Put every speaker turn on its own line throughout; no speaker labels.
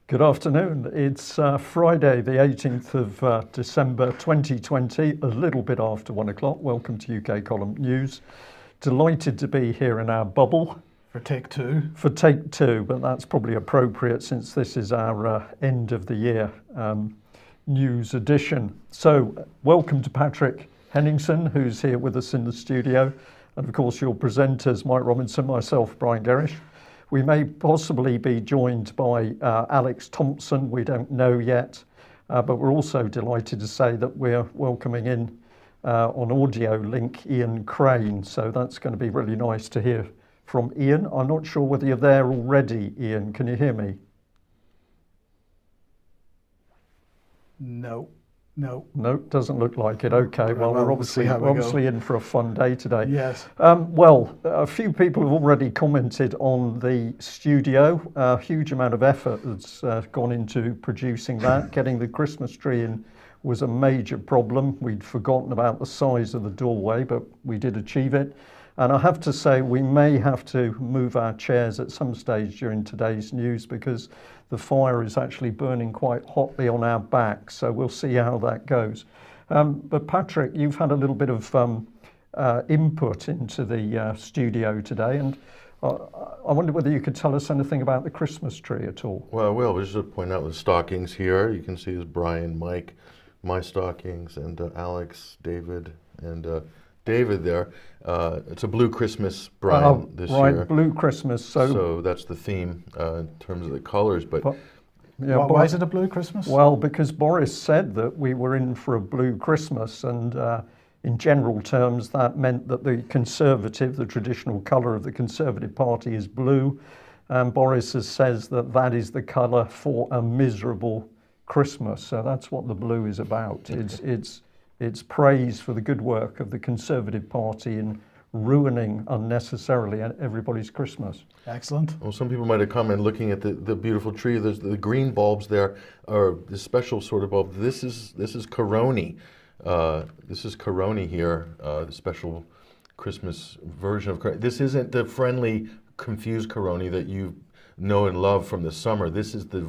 Good afternoon. It's Friday, the 18th of December 2020, a little bit after 1 o'clock. Welcome to UK Column News. Delighted to be here in our bubble.
For take two.
For take two, but that's probably appropriate since this is our end of the year news edition. So, welcome to Patrick Henningsen, who's here with us in the studio. And of course, your presenters, Mike Robinson, myself, Brian Gerrish. We may possibly be joined by Alex Thomson, we don't know yet, but we're also delighted to say that we're welcoming in on audio link Ian Crane, so that's going to be really nice to hear from Ian. I'm not sure whether you're there already, Ian, can you hear me?
No,
doesn't look like it. Okay, well, we're obviously in for a fun day today.
Yes.
Well, a few people have already commented on the studio. A huge amount of effort has gone into producing that. Getting the Christmas tree in was a major problem. We'd forgotten about the size of the doorway, but we did achieve it. And I have to say, we may have to move our chairs at some stage during today's news because the fire is actually burning quite hotly on our back. So we'll see how that goes. But Patrick, you've had a little bit of input into the studio today. And I wonder whether you could tell us anything about the Christmas tree at all.
Well, I will. Just to point out the stockings here. You can see is Brian, Mike, my stockings, and Alex, David, and David there. It's a blue Christmas, Brian, this year.
Right, blue Christmas.
So that's the theme in terms of the colors. But
why is it a blue Christmas?
Well, because Boris said that we were in for a blue Christmas, and in general terms, that meant that the Conservative, the traditional colour of the Conservative Party, is blue. And Boris says that that is the colour for a miserable Christmas. So that's what the blue is about. It's praise for the good work of the Conservative Party in ruining unnecessarily everybody's Christmas.
Excellent.
Well, some people might have commented looking at the beautiful tree. There's the green bulbs there are the special sort of bulb. This is Coroni. This is Coroni here, the special Christmas version of Coroni. This isn't the friendly, confused Coroni that you know and love from the summer. This is the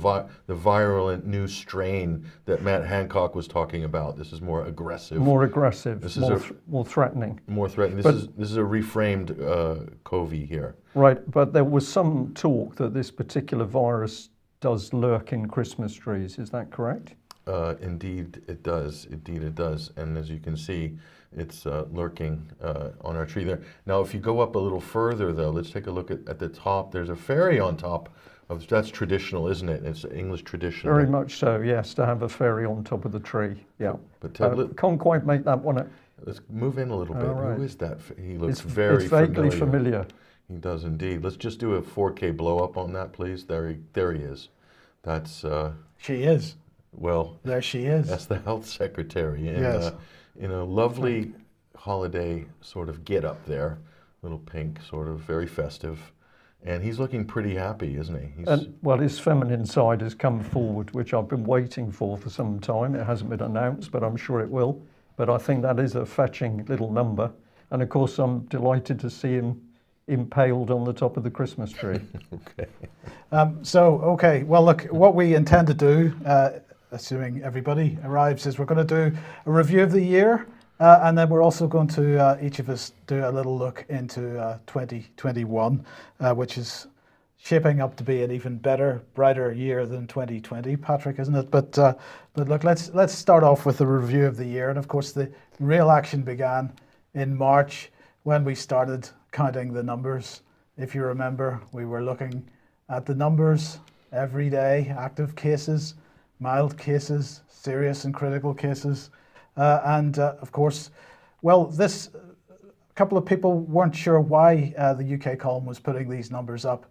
virulent new strain that Matt Hancock was talking about. This is more aggressive.
This is more threatening.
More threatening. This is a reframed COVID here.
Right, but there was some talk that this particular virus does lurk in Christmas trees. Is that correct?
Indeed it does. Indeed it does. And as you can see, it's lurking on our tree there. Now, if you go up a little further, though, let's take a look at the top. There's a fairy on top. That's traditional, isn't it? It's English tradition.
Very much so, yes, to have a fairy on top of the tree. Yeah.
But
can't quite make that one.
Let's move in a little bit.
Right.
Who is that? He looks
it's
very
vaguely familiar.
He does indeed. Let's just do a 4K blow up on that, please. There he is. That's...
She is.
Well,
there she is.
That's the health secretary. And,
yes.
In a lovely holiday sort of get up there, little pink, sort of very festive. And he's looking pretty happy, isn't he?
Well, his feminine side has come forward, which I've been waiting for some time. It hasn't been announced, but I'm sure it will. But I think that is a fetching little number. And of course, I'm delighted to see him impaled on the top of the Christmas tree.
Okay.
Okay. Well, look, what we intend to do, assuming everybody arrives, is we're going to do a review of the year, and then we're also going to, each of us, do a little look into 2021, which is shaping up to be an even better, brighter year than 2020, Patrick, isn't it? But look, let's start off with the review of the year. And of course, the real action began in March when we started counting the numbers. If you remember, we were looking at the numbers every day, active cases, mild cases, serious and critical cases. Of course, well, a couple of people weren't sure why the UK column was putting these numbers up,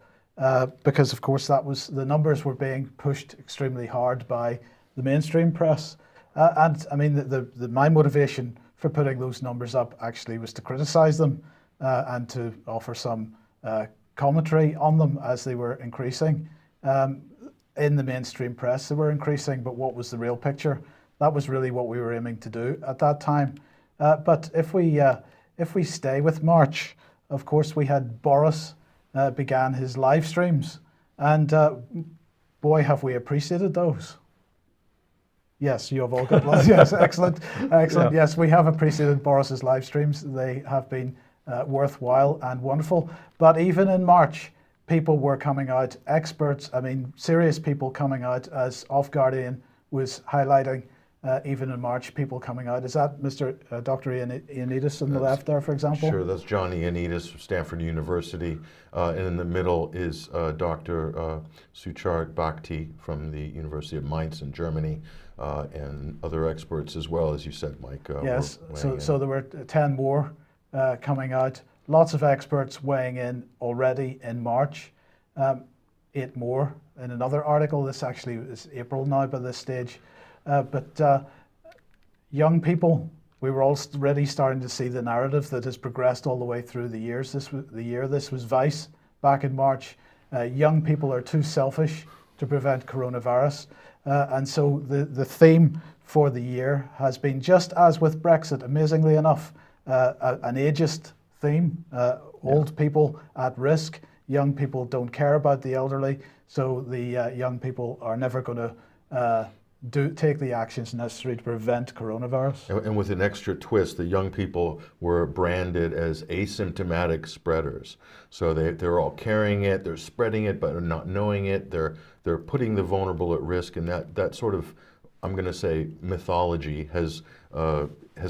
because of course the numbers were being pushed extremely hard by the mainstream press. And I mean, my motivation for putting those numbers up actually was to criticize them and to offer some commentary on them as they were increasing. In the mainstream press, they were increasing, but what was the real picture? That was really what we were aiming to do at that time. But if we stay with March, of course, we had Boris began his live streams, and boy, have we appreciated those. Yes, you have all got lots. Yes, excellent, excellent.
Yeah.
Yes, we have appreciated Boris's live streams. They have been worthwhile and wonderful. But even in March, people were coming out, experts, I mean, serious people coming out, as Off Guardian was highlighting. Even in March, people coming out. Is that Dr. Ioannidis on the left there, for example?
Sure, that's John Ioannidis from Stanford University. And in the middle is Dr. Suchard Bhakti from the University of Mainz in Germany, and other experts as well, as you said, Mike.
Yes, so there were 10 more coming out. Lots of experts weighing in already in March. 8 more in another article. This actually is April now by this stage. But young people, we were already starting to see the narrative that has progressed all the way through the years. This was Vice back in March. Young people are too selfish to prevent coronavirus. And so the theme for the year has been, just as with Brexit, amazingly enough, an ageist theme. Old people at risk. Young people don't care about the elderly. So the young people are never going to take the actions necessary to prevent coronavirus.
And with an extra twist, the young people were branded as asymptomatic spreaders. So they're all carrying it, they're spreading it, but not knowing it. They're putting the vulnerable at risk, and that sort of, I'm going to say, mythology has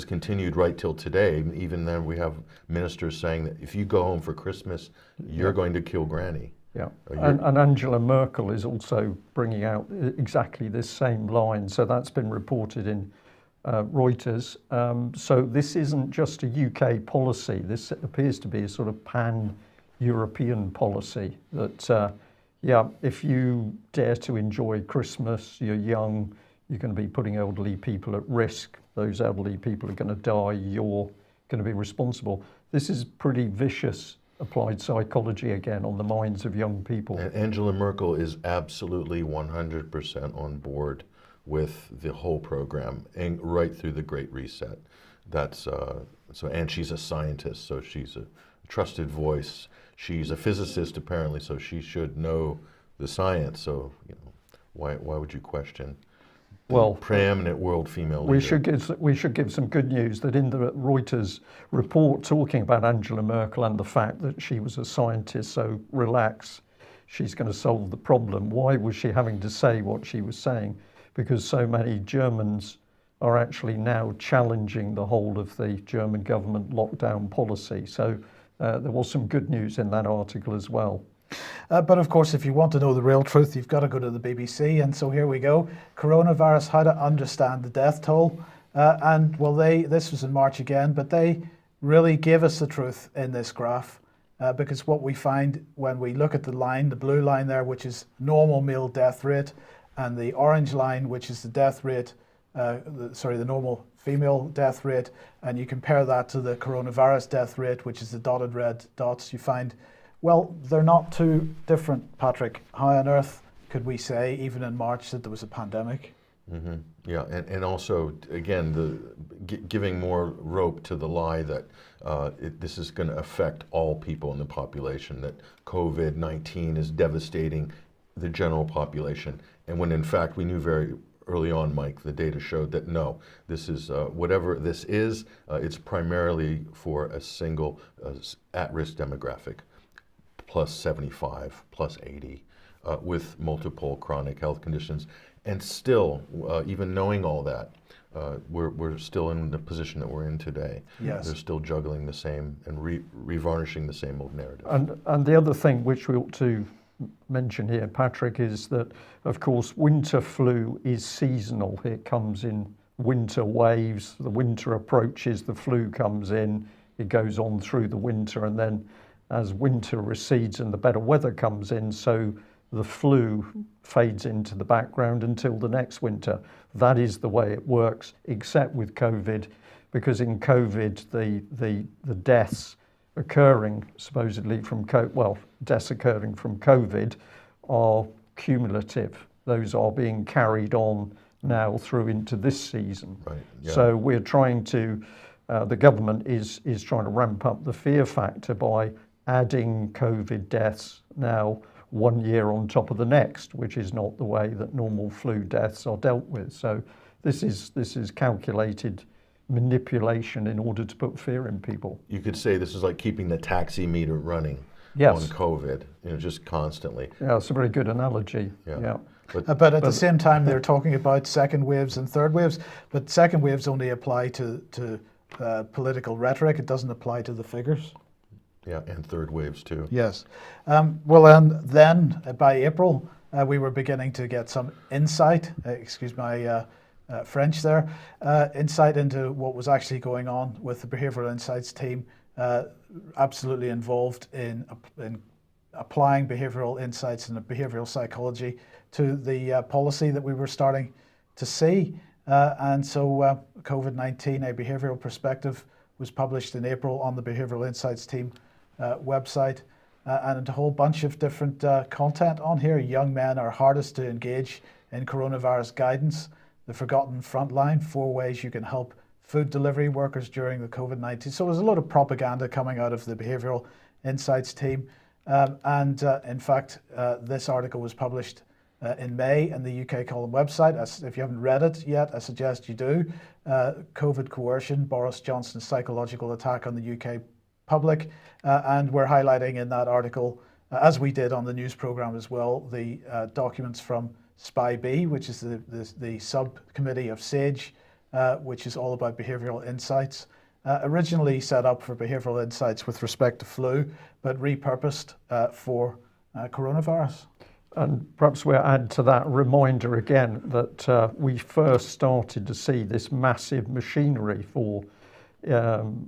continued right till today. Even then, we have ministers saying that if you go home for Christmas, you're going to kill Granny.
Yeah, and Angela Merkel is also bringing out exactly this same line. So that's been reported in Reuters. So this isn't just a UK policy. This appears to be a sort of pan-European policy that, if you dare to enjoy Christmas, you're young, you're going to be putting elderly people at risk. Those elderly people are going to die. You're going to be responsible. This is pretty vicious applied psychology again on the minds of young people.
And Angela Merkel is absolutely 100% on board with the whole program, and right through the Great Reset. That's and she's a scientist, so she's a trusted voice. She's a physicist apparently, so she should know the science. So why would you question? Well, preeminent world female leader.
We should give some good news that in the Reuters report talking about Angela Merkel and the fact that she was a scientist, so relax, she's going to solve the problem. Why was she having to say what she was saying? Because so many Germans are actually now challenging the whole of the German government lockdown policy. So there was some good news in that article as well.
But of course, if you want to know the real truth, you've got to go to the BBC. And so here we go. Coronavirus, how to understand the death toll. This was in March again, but they really gave us the truth in this graph. Because what we find when we look at the line, the blue line there, which is normal male death rate, and the orange line, which is the death rate, the normal female death rate, and you compare that to the coronavirus death rate, which is the dotted red dots, you find, well, they're not too different, Patrick. How on earth could we say, even in March, that there was a pandemic?
Mm-hmm. Yeah, and also, again, giving more rope to the lie that this is going to affect all people in the population, that COVID-19 is devastating the general population. And when in fact we knew very early on, Mike, the data showed that no, this is, whatever this is, it's primarily for a single at-risk demographic. Plus 75, plus 80, with multiple chronic health conditions. And still, even knowing all that, we're still in the position that we're in today.
Yes.
They're still juggling the same and revarnishing the same old narrative.
And the other thing which we ought to mention here, Patrick, is that, of course, winter flu is seasonal. It comes in winter waves. The winter approaches, the flu comes in, it goes on through the winter, and then as winter recedes and the better weather comes in, so the flu fades into the background until the next winter. That is the way it works, except with COVID, because in COVID, the deaths occurring supposedly from deaths occurring from COVID are cumulative. Those are being carried on now through into this season.
Right. Yeah.
So we're trying to, the government is trying to ramp up the fear factor by adding COVID deaths now one year on top of the next, which is not the way that normal flu deaths are dealt with. So this is calculated manipulation in order to put fear in people.
You could say this is like keeping the taxi meter running
Yes.
on COVID, just constantly.
Yeah, it's a very good analogy.
Yeah.
But at the same time, they're talking about second waves and third waves. But second waves only apply to political rhetoric. It doesn't apply to the figures.
Yeah, and third waves too.
Yes. Well, and then by April, we were beginning to get some insight, excuse my French there, insight into what was actually going on with the Behavioural Insights team, absolutely involved in applying behavioural insights and behavioural psychology to the policy that we were starting to see. And so COVID-19, a behavioural perspective, was published in April on the Behavioural Insights team website, and a whole bunch of different content on here. Young men are hardest to engage in coronavirus guidance, the forgotten frontline, 4 ways you can help food delivery workers during the COVID-19. So there's a lot of propaganda coming out of the Behavioural Insights team. In fact, this article was published in May in the UK Column website. If you haven't read it yet, I suggest you do. COVID coercion, Boris Johnson's psychological attack on the UK public. And we're highlighting in that article, as we did on the news programme as well, the documents from SPI-B, which is the subcommittee of SAGE, which is all about behavioural insights. Originally set up for behavioural insights with respect to flu, but repurposed for coronavirus.
And perhaps we'll add to that reminder again that we first started to see this massive machinery for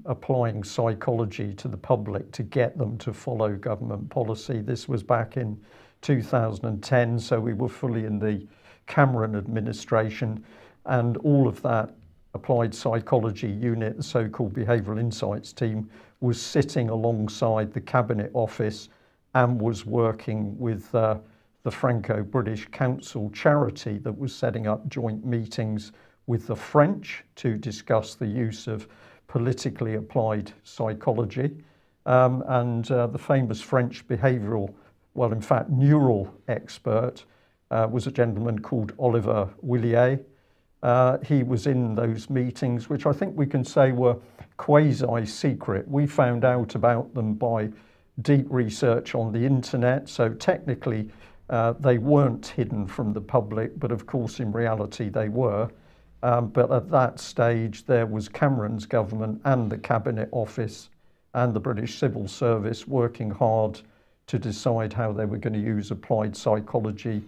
applying psychology to the public to get them to follow government policy. This was back in 2010, so we were fully in the Cameron administration, and all of that applied psychology unit, the so-called Behavioural Insights team, was sitting alongside the Cabinet Office and was working with the Franco-British Council charity that was setting up joint meetings with the French to discuss the use of politically applied psychology. The famous French behavioural, well, in fact, neural expert was a gentleman called Oliver Willier. He was in those meetings, which I think we can say were quasi-secret. We found out about them by deep research on the internet, so technically they weren't hidden from the public, but of course in reality they were. But at that stage there was Cameron's government and the Cabinet Office and the British Civil Service working hard to decide how they were going to use applied psychology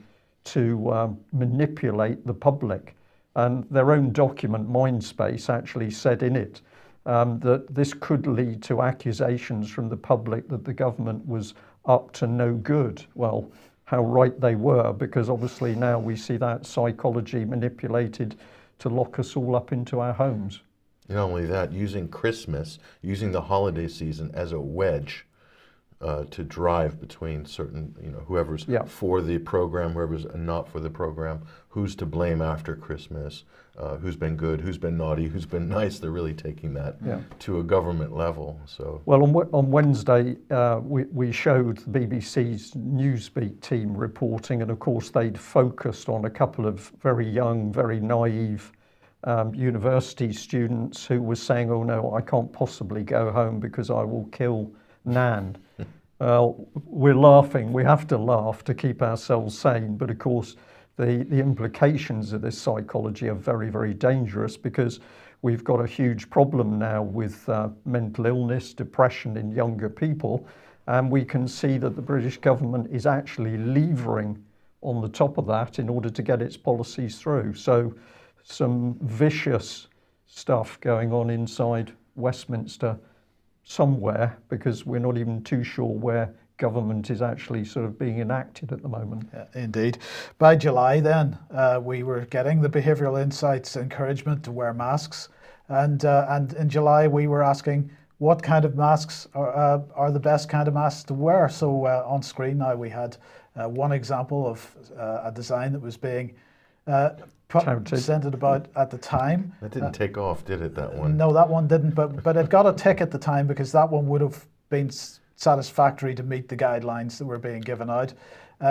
to manipulate the public. And their own document, Mindspace, actually said in it that this could lead to accusations from the public that the government was up to no good. Well, how right they were, because obviously now we see that psychology manipulated to lock us all up into our homes.
Not only that, using Christmas, using the holiday season as a wedge to drive between certain, whoever's for the program, whoever's not for the program, who's to blame after Christmas, who's been good, who's been naughty, who's been nice. They're really taking that to a government level. So,
well, on Wednesday, we showed the BBC's Newsbeat team reporting, and of course they'd focused on a couple of very young, very naive university students who were saying, oh no, I can't possibly go home because I will kill Nan. We're laughing, we have to laugh to keep ourselves sane, but of course the implications of this psychology are very, very dangerous, because we've got a huge problem now with mental illness, depression in younger people, and we can see that the British government is actually levering on the top of that in order to get its policies through. So some vicious stuff going on inside Westminster somewhere, because we're not even too sure where government is actually sort of being enacted at the moment.
Yeah, indeed. By July then, we were getting the Behavioural Insights encouragement to wear masks, and in July we were asking what kind of masks are the best kind of masks to wear. So on screen now we had one example of a design that was being presented about at the time.
That didn't take off, did it, that one?
No, that one didn't, but it got a tick at the time, because that one would have been satisfactory to meet the guidelines that were being given out.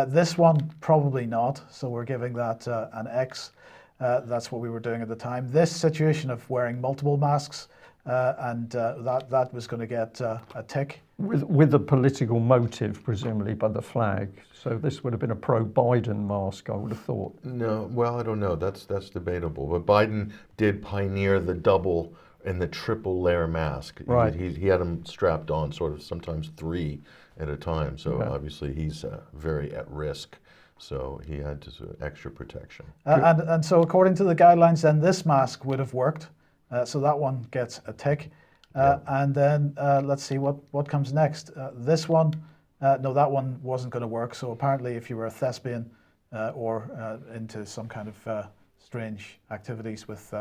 This one, probably not, so we're giving that an X. That's what we were doing at the time. This situation of wearing multiple masks, that was going to get a tick.
With a political motive, presumably, by the flag. So this would have been a pro-Biden mask, I would have thought.
No, well, I don't know. That's debatable. But Biden did pioneer the double and the triple layer mask.
Right.
He had them strapped on, sort of sometimes 3 at a time. So obviously he's very at risk. So he had to sort of extra protection.
And so according to the guidelines, then this mask would have worked. So that one gets a tick. And then let's see what comes next. This one, no, that one wasn't going to work. So apparently if you were a thespian or into some kind of strange activities with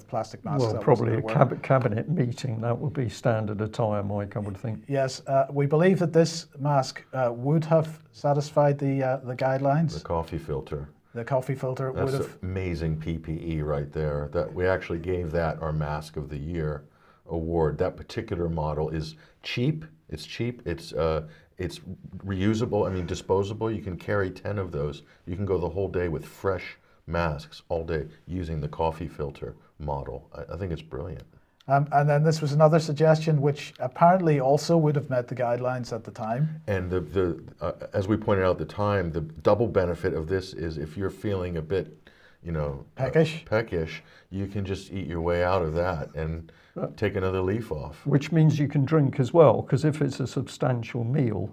plastic masks.
Well, probably a cabinet meeting, that would be standard attire, Mike, I would think.
Yes, we believe that this mask would have satisfied the guidelines.
The coffee filter.
The coffee filter would have.
That's amazing PPE right there. That we actually gave that our Mask of the Year award. That particular model is cheap. It's cheap. It's reusable. I mean, disposable. You can carry 10 of those. You can go the whole day with fresh masks all day using the coffee filter model. I think it's brilliant.
And then this was another suggestion which apparently also would have met the guidelines at the time.
And as we pointed out at the time, the double benefit of this is if you're feeling a bit, peckish, you can just eat your way out of that and take another leaf off.
Which means you can drink as well, because if it's a substantial meal,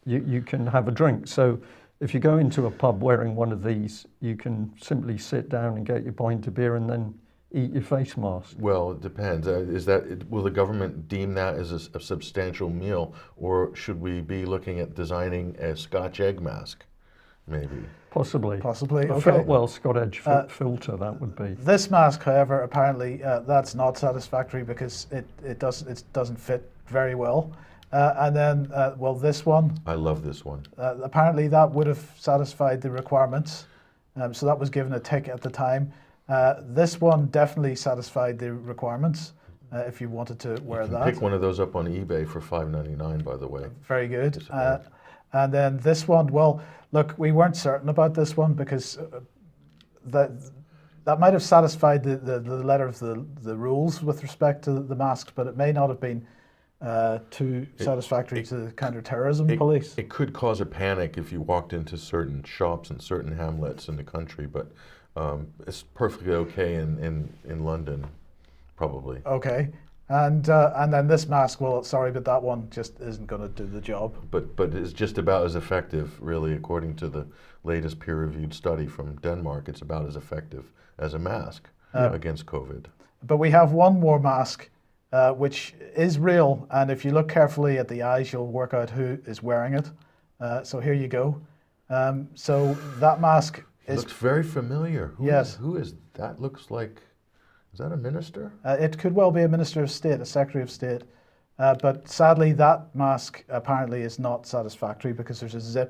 you can have a drink. So if you go into a pub wearing one of these, you can simply sit down and get your pint of beer and then eat your face mask.
Well, it depends. Will the government deem that as a substantial meal, or should we be looking at designing a Scotch egg mask? Maybe.
Possibly.
Okay.
Well, Scotch egg filter, that would be.
This mask, however, apparently that's not satisfactory because it doesn't fit very well. And then, well, this one.
I love this one.
Apparently that would have satisfied the requirements. So that was given a tick at the time. This one definitely satisfied the requirements if you wanted to wear that.
Pick one of those up on eBay for $5.99, by the way.
Very good. And then this one, well, look, we weren't certain about this one because that might have satisfied the letter of the rules with respect to the masks, but it may not have been too satisfactory to the counter-terrorism police.
It could cause a panic if you walked into certain shops and certain hamlets in the country, but it's perfectly okay in London, probably.
Okay, and then this mask, well, sorry, but that one just isn't going to do the job.
But it's just about as effective, really, according to the latest peer-reviewed study from Denmark. It's about as effective as a mask against COVID.
But we have one more mask, which is real, and if you look carefully at the eyes, you'll work out who is wearing it. So here you go. So that mask.
It looks very familiar.
Yes.
Who is that? Looks like, is that a minister?
It could well be a minister of state, a secretary of state. But sadly, that mask apparently is not satisfactory because there's a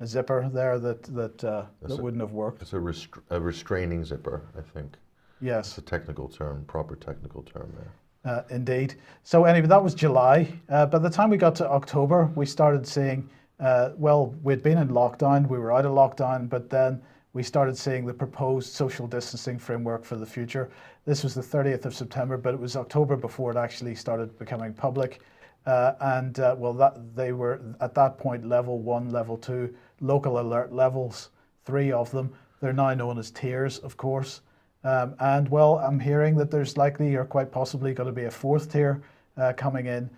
zipper there that wouldn't have worked.
It's a restraining zipper, I think.
Yes.
It's a technical term, proper technical term there.
Indeed. So anyway, that was July. By the time we got to October, we started seeing, well, we'd been in lockdown, we were out of lockdown, but then we started seeing the proposed social distancing framework for the future. This was the 30th of September, but it was October before it actually started becoming public. Well, they were at that point level 1, level 2, local alert levels, 3 of them. They're now known as tiers, of course. And well, I'm hearing that there's likely or quite possibly going to be a 4th tier coming in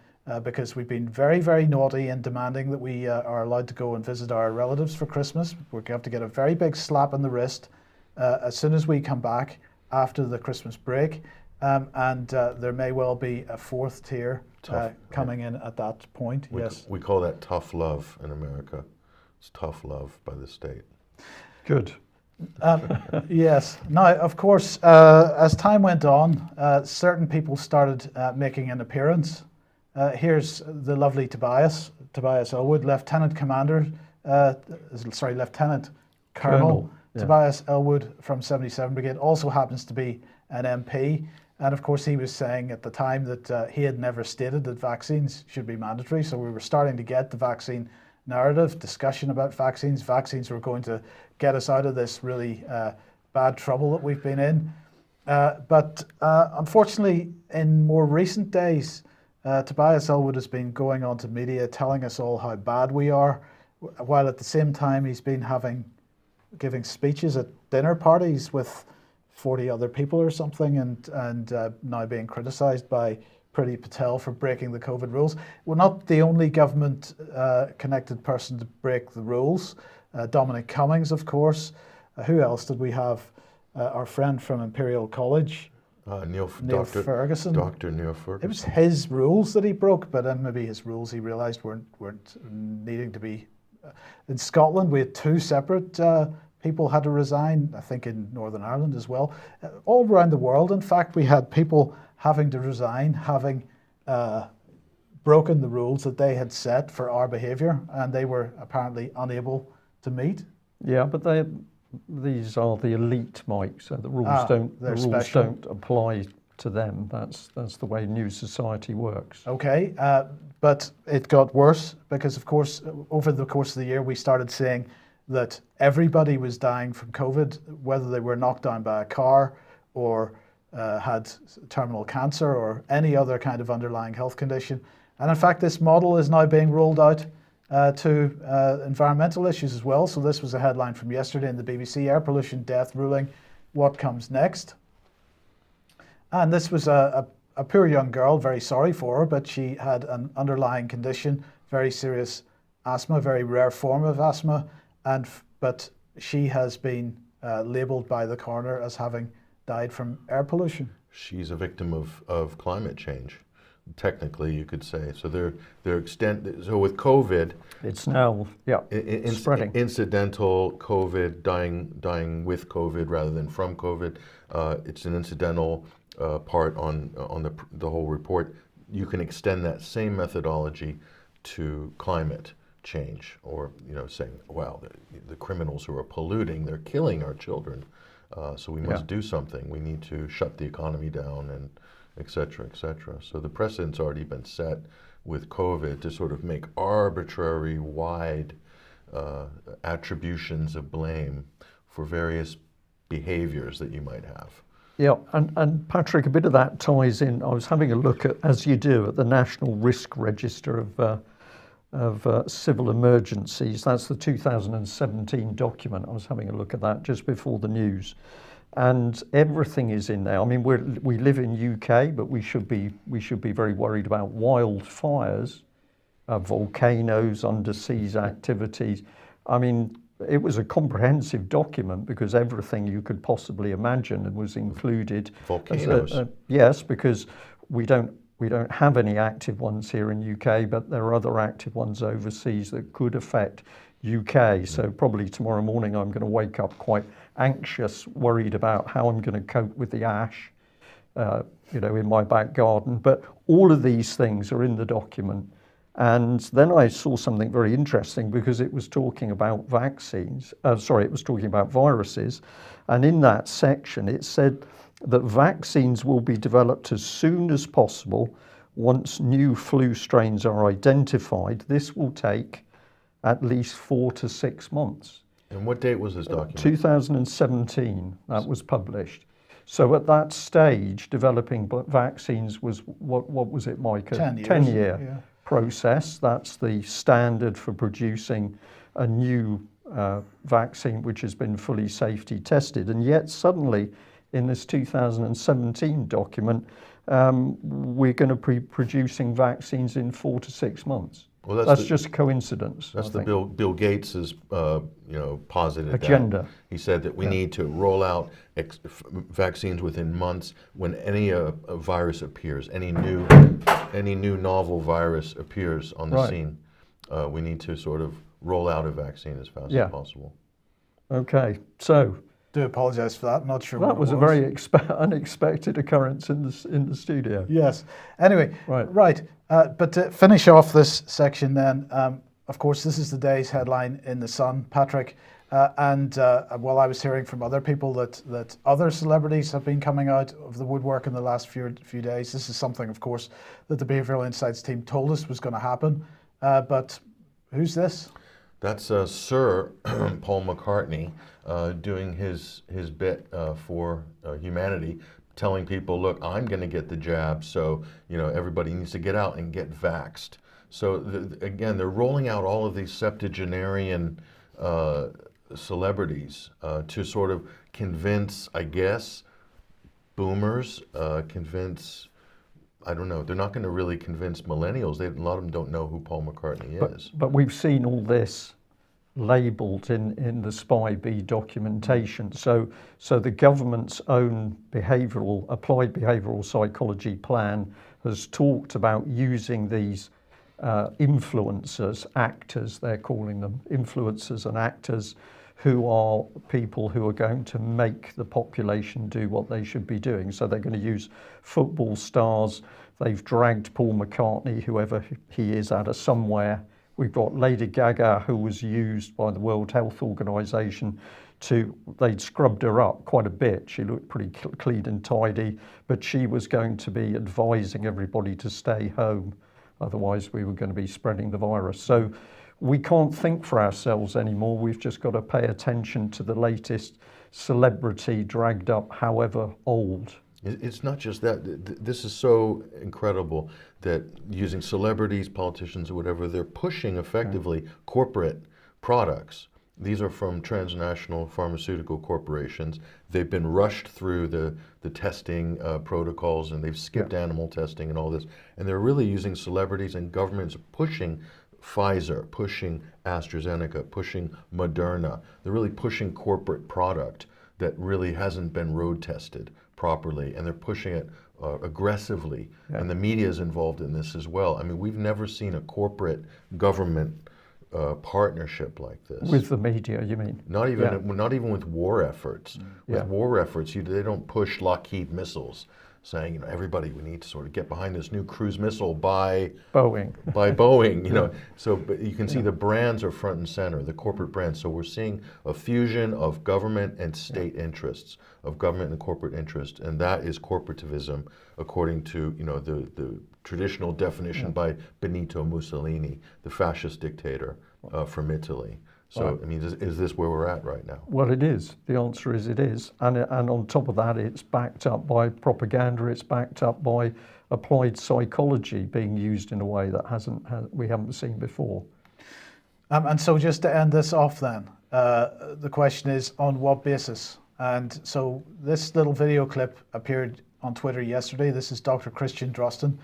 because we've been very, very naughty in demanding that we are allowed to go and visit our relatives for Christmas. We're going to have to get a very big slap in the wrist as soon as we come back after the Christmas break. And there may well be a 4th tier coming in at that point. Yes.
We call that tough love in America. It's tough love by the state.
Good.
Yes. Now, of course, as time went on, certain people started making an appearance. Here's the lovely Tobias Elwood, Lieutenant Colonel
Yeah.
Tobias Elwood from 77 Brigade, also happens to be an MP. And of course, he was saying at the time that he had never stated that vaccines should be mandatory. So we were starting to get the vaccine narrative, discussion about vaccines. Vaccines were going to get us out of this really bad trouble that we've been in. But unfortunately, in more recent days, Tobias Ellwood has been going on to media telling us all how bad we are, while at the same time he's been giving speeches at dinner parties with 40 other people or something, and now being criticised by Priti Patel for breaking the COVID rules. We're not the only government connected person to break the rules. Dominic Cummings, of course. Who else did we have? Our friend from Imperial College,
Neil
Ferguson.
Dr. Neil Ferguson.
It was his rules that he broke, but maybe his rules he realised weren't needing to be. In Scotland, we had 2 separate people had to resign, I think in Northern Ireland as well. All around the world, in fact, we had people having to resign, having broken the rules that they had set for our behaviour, and they were apparently unable to meet.
Yeah, but these are the elite, Mike, so the rules don't apply to them. That's the way New Society works.
Okay, but it got worse because, of course, over the course of the year, we started saying that everybody was dying from COVID, whether they were knocked down by a car or had terminal cancer or any other kind of underlying health condition. And in fact, this model is now being rolled out to environmental issues as well. So this was a headline from yesterday in the BBC, air pollution death ruling, what comes next? And this was a poor young girl, very sorry for her, but she had an underlying condition, very serious asthma, very rare form of asthma, but she has been labelled by the coroner as having died from air pollution.
She's a victim of climate change, technically you could say. So so with COVID,
it's now spreading.
Incidental COVID, dying with COVID rather than from COVID. It's an incidental part on the whole report. You can extend that same methodology to climate change, or saying, well, the criminals who are polluting, they're killing our children, so we must do something. We need to shut the economy down, and et cetera, et cetera. So the precedent's already been set with COVID to sort of make arbitrary, wide attributions of blame for various behaviors that you might have.
Yeah, and Patrick, a bit of that ties in. I was having a look at, as you do, at the National Risk Register of Civil Emergencies. That's the 2017 document. I was having a look at that just before the news, and everything is in there. I mean, we live in UK, but we should be very worried about wildfires, volcanoes, underseas activities. I mean, it was a comprehensive document because everything you could possibly imagine was included.
Volcanoes.
Yes, because we don't have any active ones here in UK, but there are other active ones overseas that could affect UK. So probably tomorrow morning I'm going to wake up quite anxious, worried about how I'm going to cope with the ash, in my back garden. But all of these things are in the document. And then I saw something very interesting because it was talking about vaccines. It was talking about viruses. And in that section, it said that vaccines will be developed as soon as possible once new flu strains are identified. This will take at least 4 to 6 months.
And what date was this document?
2017, that was published. So at that stage, developing vaccines was, what was it, Mike?
10 years.
10-year process. That's the standard for producing a new vaccine which has been fully safety tested. And yet suddenly, in this 2017 document, we're going to be producing vaccines in 4 to 6 months. Well, that's just a coincidence.
That's the Bill Gates's posited
agenda.
He said that we need to roll out vaccines within months when any virus appears, any new novel virus appears on the scene. We need to sort of roll out a vaccine as fast as possible. Okay, so.
Do apologise for that. Not sure.
That was a very unexpected occurrence in the studio.
Yes. Anyway, right. But to finish off this section, then, of course, this is the day's headline in the Sun. Patrick, While I was hearing from other people that other celebrities have been coming out of the woodwork in the last few days, this is something, of course, that the Behavioural Insights team told us was going to happen. But who's this?
That's Sir Paul McCartney doing his bit for humanity, telling people, look, I'm going to get the jab, so everybody needs to get out and get vaxxed. So again, they're rolling out all of these septuagenarian celebrities to sort of convince, I guess, boomers, convince, I don't know, they're not going to really convince millennials. A lot of them don't know who Paul McCartney is.
But we've seen all this labelled in the Spy B documentation. So the government's own applied behavioural psychology plan has talked about using these influencers, actors, they're calling them, influencers and actors, who are people who are going to make the population do what they should be doing. So they're going to use football stars. They've dragged Paul McCartney, whoever he is, out of somewhere. We've got Lady Gaga, who was used by the World Health Organization they'd scrubbed her up quite a bit. She looked pretty clean and tidy, but she was going to be advising everybody to stay home. Otherwise, we were going to be spreading the virus. So we can't think for ourselves anymore. We've just got to pay attention to the latest celebrity dragged up, however old.
It's not just that. This is so incredible that using celebrities, politicians, or whatever, they're pushing effectively corporate products. These are from transnational pharmaceutical corporations. They've been rushed through the testing protocols, and they've skipped animal testing and all this. And they're really using celebrities, and governments pushing Pfizer, pushing AstraZeneca, pushing Moderna. They're really pushing corporate product that really hasn't been road tested properly, and they're pushing it aggressively. And the media is involved in this as well. I mean, we've never seen a corporate government partnership like this.
With the media, you mean?
Not even with war efforts. With war efforts, they don't push Lockheed missiles, saying, everybody, we need to sort of get behind this new cruise missile by
Boeing.
By Boeing, So, but you can see the brands are front and center, the corporate brands. So we're seeing a fusion of government and state interests, of government and corporate interest, and that is corporativism, according to the traditional definition by Benito Mussolini, the fascist dictator from Italy. So, I mean, is this where we're at right now?
Well, it is. The answer is it is. And on top of that, it's backed up by propaganda. It's backed up by applied psychology being used in a way that we haven't seen before.
And so just to end this off then, the question is, on what basis? And so this little video clip appeared on Twitter yesterday. This is Dr. Christian Drosten.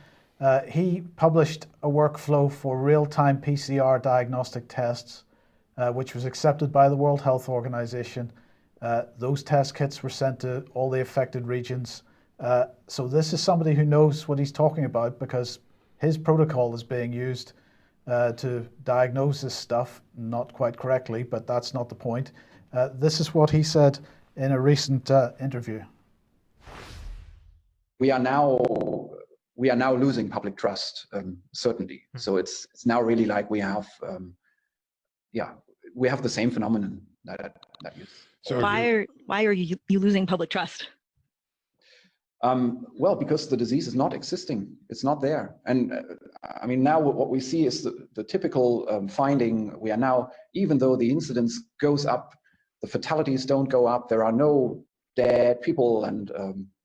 He published a workflow for real-time PCR diagnostic tests, which was accepted by the World Health Organization. Those test kits were sent to all the affected regions. So this is somebody who knows what he's talking about, because his protocol is being used to diagnose this stuff, not quite correctly, but that's not the point. This is what he said in a recent interview.
We are now losing public trust, certainly. So it's now really like we have, we have the same phenomenon that you.
So why are you losing public trust?
Well, because the disease is not existing. It's not there. And I mean, now what we see is the typical finding. We are now, even though the incidence goes up, the fatalities don't go up. There are no dead people. And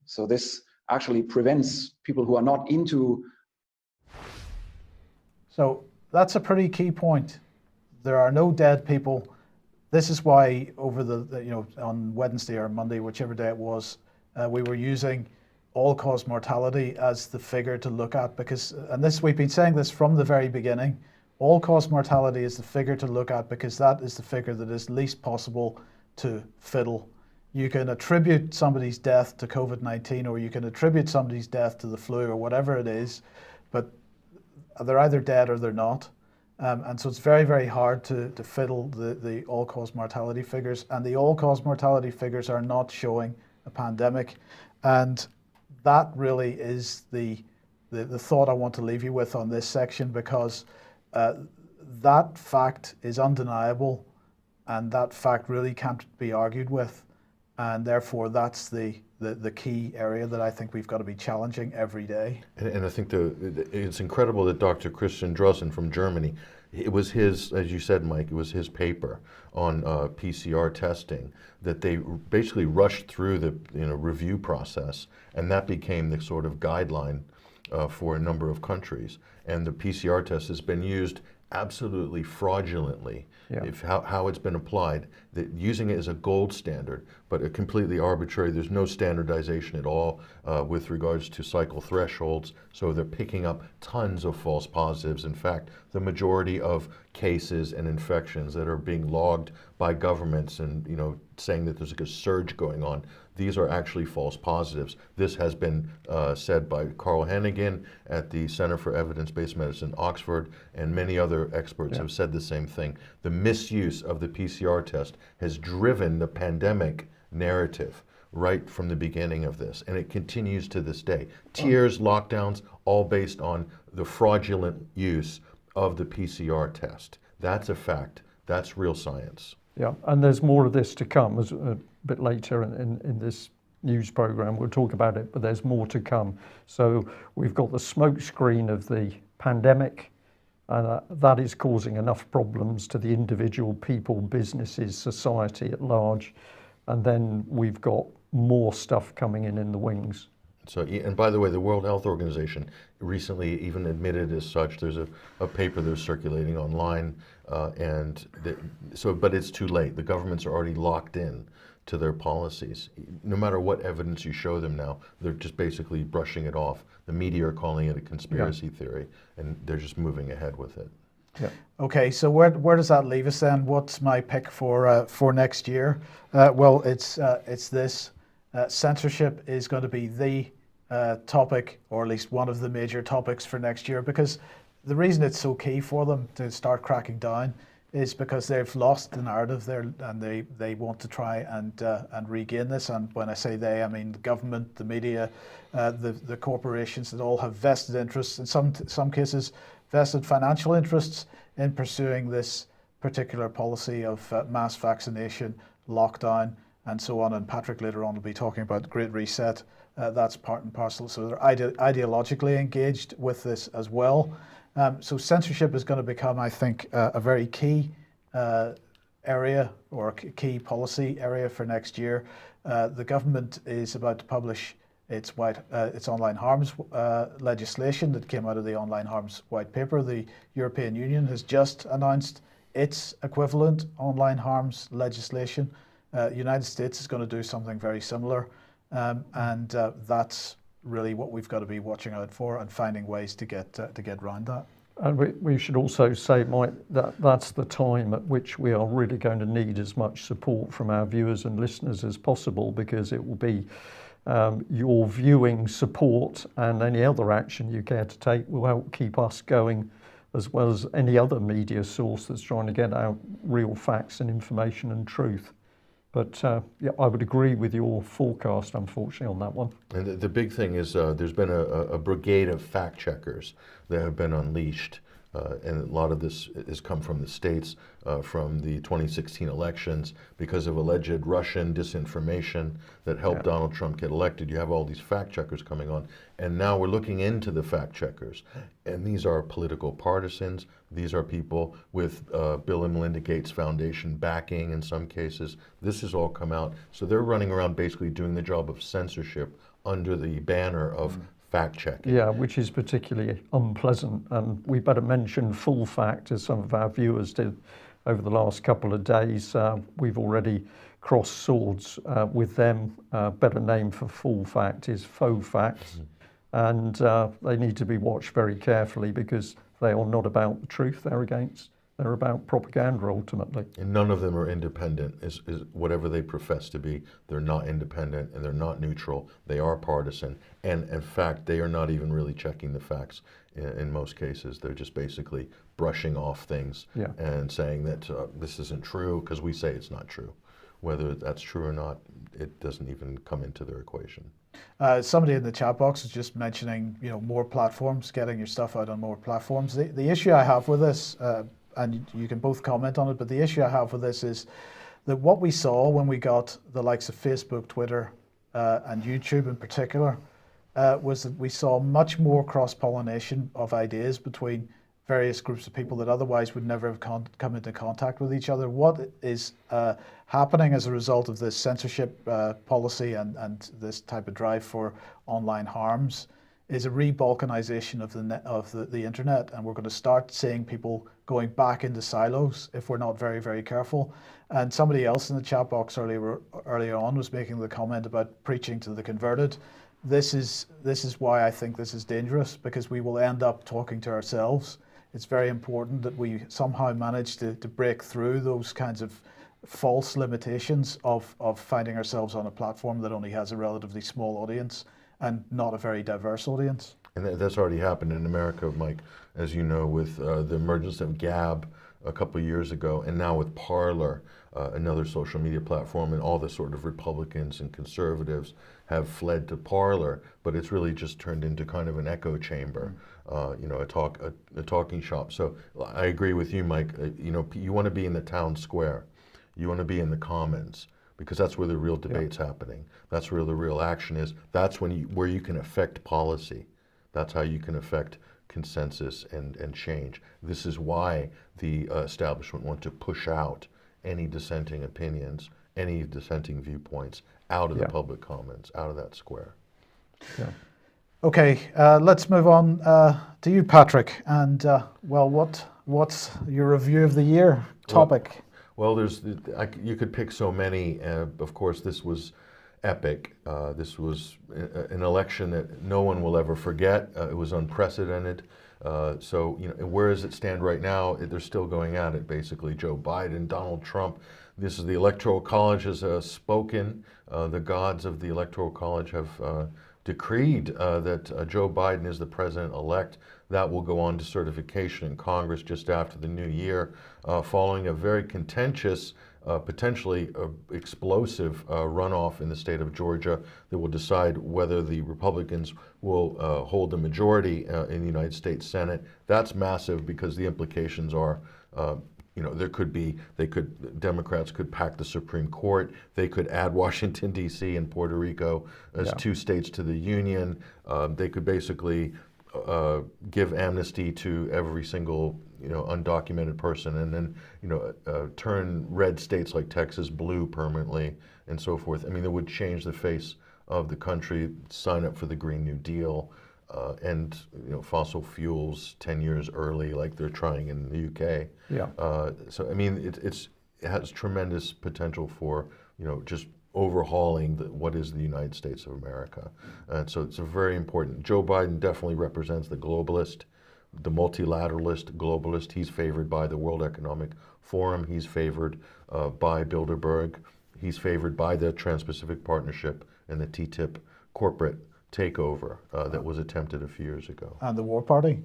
so this actually prevents people who are not into.
So that's a pretty key point. There are no dead people. This is why over on Wednesday or Monday, whichever day it was, we were using all-cause mortality as the figure to look at, because, and this, we've been saying this from the very beginning, all-cause mortality is the figure to look at because that is the figure that is least possible to fiddle. You can attribute somebody's death to COVID-19, or you can attribute somebody's death to the flu or whatever it is, but they're either dead or they're not. And so it's very, very hard to fiddle the all-cause mortality figures, and the all-cause mortality figures are not showing a pandemic. And that really is the thought I want to leave you with on this section, because that fact is undeniable. and that fact really can't be argued with, and therefore that's the key area that I think we've got to be challenging every day.
And I think it's incredible that Dr. Christian Drosten from Germany, it was his, as you said, Mike, it was his paper on PCR testing that they basically rushed through the review process, and that became the sort of guideline for a number of countries. And the PCR test has been used absolutely fraudulently, how it's been applied, that using it as a gold standard, but a completely arbitrary. There's no standardization at all with regards to cycle thresholds, so they're picking up tons of false positives. In fact, the majority of cases and infections that are being logged by governments and saying that there's like a surge going on, these are actually false positives. This has been said by Carl Henningsen at the Center for Evidence-Based Medicine, Oxford, and many other experts have said the same thing. The misuse of the PCR test has driven the pandemic narrative right from the beginning of this, and it continues to this day. Tiers, lockdowns, all based on the fraudulent use of the PCR test. That's a fact. That's real science.
Yeah, and there's more of this to come as a bit later in this news program. We'll talk about it, but there's more to come. So we've got the smoke screen of the pandemic, and that is causing enough problems to the individual people, businesses, society at large. And then we've got more stuff coming in the wings.
So, and by the way, the World Health Organization recently even admitted as such. There's a paper that's circulating online, but it's too late. The governments are already locked in to their policies. No matter what evidence you show them now, they're just basically brushing it off. The media are calling it a conspiracy theory, and they're just moving ahead with it.
Yeah.
Okay, so where does that leave us then? What's my pick for next year? Well, it's this. Censorship is going to be the topic, or at least one of the major topics for next year, because the reason it's so key for them to start cracking down is because they've lost the narrative there, and they want to try and regain this. And when I say they, I mean the government, the media, the corporations that all have vested interests, in some cases vested financial interests in pursuing this particular policy of mass vaccination, lockdown, and so on. And Patrick later on will be talking about the Great Reset. That's part and parcel. So they're ideologically engaged with this as well. So censorship is going to become, I think, a very key area or a key policy area for next year. The government is about to publish its online harms legislation that came out of the online harms white paper. The European Union has just announced its equivalent online harms legislation. United States is going to do something very similar, and that's really what we've got to be watching out for and finding ways to get around that.
And we should also say, Mike, that's the time at which we are really going to need as much support from our viewers and listeners as possible, because it will be your viewing support and any other action you care to take will help keep us going, as well as any other media source that's trying to get out real facts and information and truth. But yeah, I would agree with your forecast, unfortunately, on that one.
And the big thing is there's been a brigade of fact checkers that have been unleashed. And a lot of this has come from the States, from the 2016 elections, because of alleged Russian disinformation that helped Donald Trump get elected. You have all these fact checkers coming on. And now we're looking into the fact checkers. And these are political partisans. These are people with Bill and Melinda Gates Foundation backing in some cases. This has all come out. So they're running around basically doing the job of censorship under the banner of fact-checking.
Yeah, which is particularly unpleasant. And we better mention Full Fact, as some of our viewers did over the last couple of days. We've already crossed swords with them. Better name for Full Fact is Faux Fact. And they need to be watched very carefully, because they are not about the truth they're about propaganda ultimately.
And none of them are independent, is whatever they profess to be. They're not independent, and they're not neutral. They are partisan, and in fact, they are not even really checking the facts in most cases. They're just basically brushing off things and saying that this isn't true because we say it's not true. Whether that's true or not, it doesn't even come into their equation.
Somebody in the chat box is just mentioning, more platforms, getting your stuff out on more platforms. The issue I have with this, and you can both comment on it, but the issue I have with this is that what we saw when we got the likes of Facebook, Twitter, and YouTube in particular, was that we saw much more cross-pollination of ideas between various groups of people that otherwise would never have come into contact with each other. What is happening as a result of this censorship policy and this type of drive for online harms is a re-balkanization of the internet, and we're going to start seeing people going back into silos if we're not very, very careful. And somebody else in the chat box earlier on was making the comment about preaching to the converted. This is why I think this is dangerous, because we will end up talking to ourselves. It's very important that we somehow manage to break through those kinds of false limitations of finding ourselves on a platform that only has a relatively small audience and not a very diverse audience.
And that's already happened in America, Mike, as you know, with the emergence of Gab a couple of years ago, and now with Parler, another social media platform, and all the sort of Republicans and conservatives have fled to Parler, but it's really just turned into kind of an echo chamber, a talking shop. So I agree with you, Mike. You want to be in the town square, you want to be in the commons, because that's where the real debate's happening. That's where the real action is. That's where you can affect policy. That's how you can affect consensus and change. This is why the establishment want to push out any dissenting opinions, any dissenting viewpoints out of the public commons, out of that square.
Yeah.
Okay, let's move on to you, Patrick. And what's your review of the year topic?
Well, you could pick so many. Of course, this was epic. This was an election that no one will ever forget. It was unprecedented. So, where does it stand right now? They're still going at it, basically. Joe Biden, Donald Trump. This is the Electoral College has spoken. The gods of the Electoral College have decreed that Joe Biden is the president-elect. That will go on to certification in Congress just after the new year, following a very contentious, potentially explosive runoff in the state of Georgia that will decide whether the Republicans will hold the majority in the United States Senate. That's massive, because the implications are Democrats could pack the Supreme Court. They could add Washington, D.C. and Puerto Rico as two states to the Union. They could basically give amnesty to every single undocumented person, and then turn red states like Texas blue permanently, and so forth. I mean, it would change the face of the country. Sign up for the Green New Deal. And fossil fuels 10 years early, like they're trying in the UK. Yeah. So I mean, it has tremendous potential for just overhauling what is the United States of America. And so it's a very important. Joe Biden definitely represents the globalist, the multilateralist globalist. He's favored by the World Economic Forum. He's favored by Bilderberg. He's favored by the Trans-Pacific Partnership and the TTIP corporate takeover that was attempted a few years ago.
And the War Party?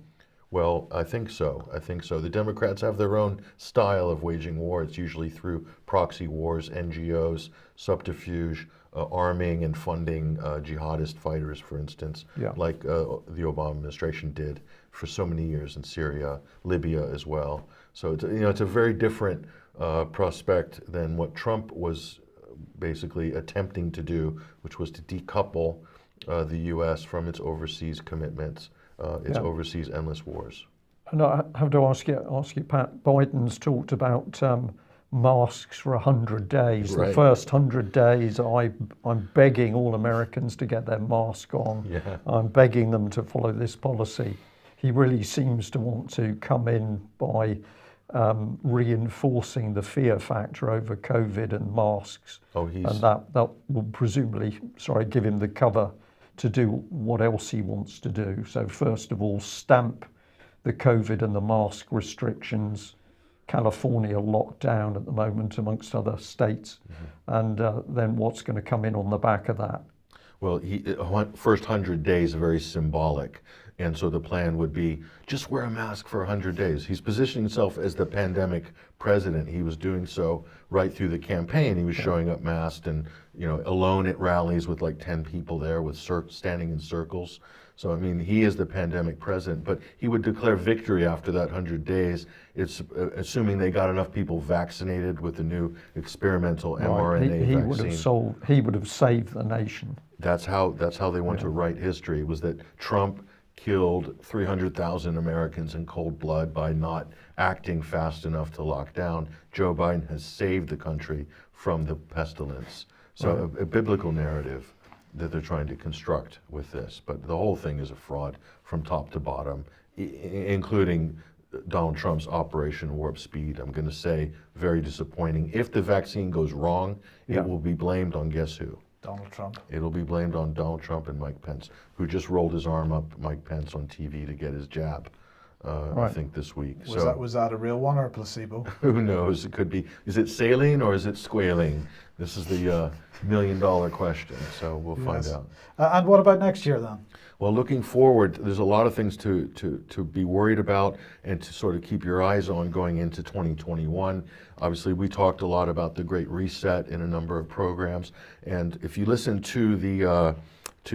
Well, I think so. The Democrats have their own style of waging war. It's usually through proxy wars, NGOs, subterfuge, arming and funding jihadist fighters, for instance, like the Obama administration did for so many years in Syria, Libya as well. So it's a very different prospect than what Trump was basically attempting to do, which was to decouple the U.S. from its overseas commitments, its overseas endless wars.
And I have to ask you, Pat. Biden's talked about masks for 100 days. Right. The first 100 days, I'm begging all Americans to get their mask on. Yeah. I'm begging them to follow this policy. He really seems to want to come in by reinforcing the fear factor over COVID and masks. And that will presumably, give him the cover to do what else he wants to do. So first of all, stamp the COVID and the mask restrictions. California locked down at the moment, amongst other states. And then what's going to come in on the back of that?
Well, first 100 days are very symbolic. And so the plan would be just wear a mask for 100 days. He's positioning himself as the pandemic president. He was doing so right through the campaign. He was showing up masked and, alone at rallies with like 10 people there with standing in circles. So, I mean, he is the pandemic president, but he would declare victory after that 100 days. It's assuming they got enough people vaccinated with the new experimental mRNA vaccine.
He would have saved the nation.
That's how they want to write history, was that Trump killed 300,000 Americans in cold blood by not acting fast enough to lock down. Joe Biden has saved the country from the pestilence. So a biblical narrative that they're trying to construct with this. But the whole thing is a fraud from top to bottom, including Donald Trump's Operation Warp Speed. I'm going to say very disappointing. If the vaccine goes wrong, it will be blamed on guess who?
Donald Trump.
It'll be blamed on Donald Trump and Mike Pence, who just rolled his arm up Mike Pence on TV to get his jab, I think this week.
Was that a real one or a placebo?
Who knows? It could be. Is it saline or is it squalene? This is the $1 million question, so we'll find out.
And what about next year then?
Well, looking forward, there's a lot of things to be worried about and to sort of keep your eyes on going into 2021. Obviously, we talked a lot about the Great Reset in a number of programs, and if you listen to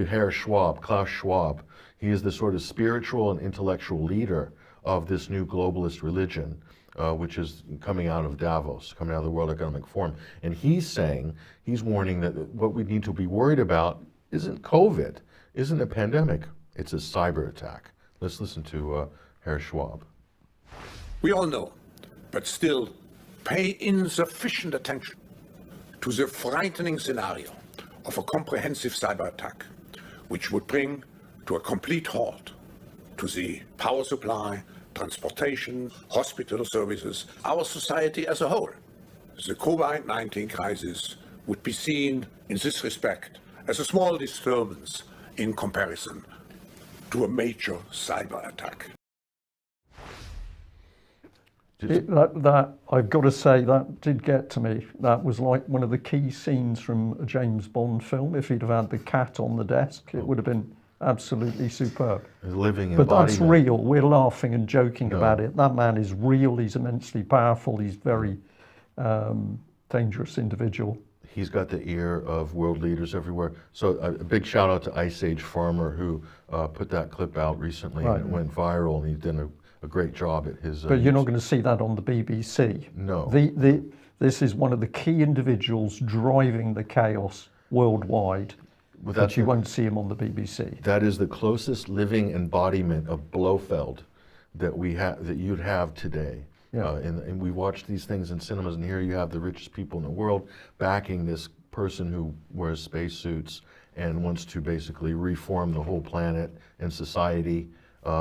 Herr Schwab, Klaus Schwab, he is the sort of spiritual and intellectual leader of this new globalist religion, which is coming out of Davos, coming out of the World Economic Forum. And he's warning that what we need to be worried about isn't COVID, isn't a pandemic, it's a cyber attack. Let's listen to Herr Schwab.
We all know, but still pay insufficient attention to the frightening scenario of a comprehensive cyber attack, which would bring to a complete halt to the power supply, transportation, hospital services, our society as a whole. The COVID-19 crisis would be seen in this respect as a small disturbance in comparison to a major cyber attack.
That I've got to say, that did get to me. That was like one of the key scenes from a James Bond film. If he'd have had the cat on the desk, it would have been absolutely superb.
But
that's real. We're laughing and joking about it. That man is real. He's immensely powerful. He's very dangerous individual.
He's got the ear of world leaders everywhere. So a big shout out to Ice Age Farmer, who put that clip out recently, and it went viral, and he's done a great job at his...
But you're not going to see that on the BBC.
No.
This is one of the key individuals driving the chaos worldwide, but you won't see him on the BBC.
That is the closest living embodiment of Blofeld that you'd have today. Yeah. And we watch these things in cinemas, and here you have the richest people in the world backing this person who wears spacesuits and wants to basically reform the whole planet and society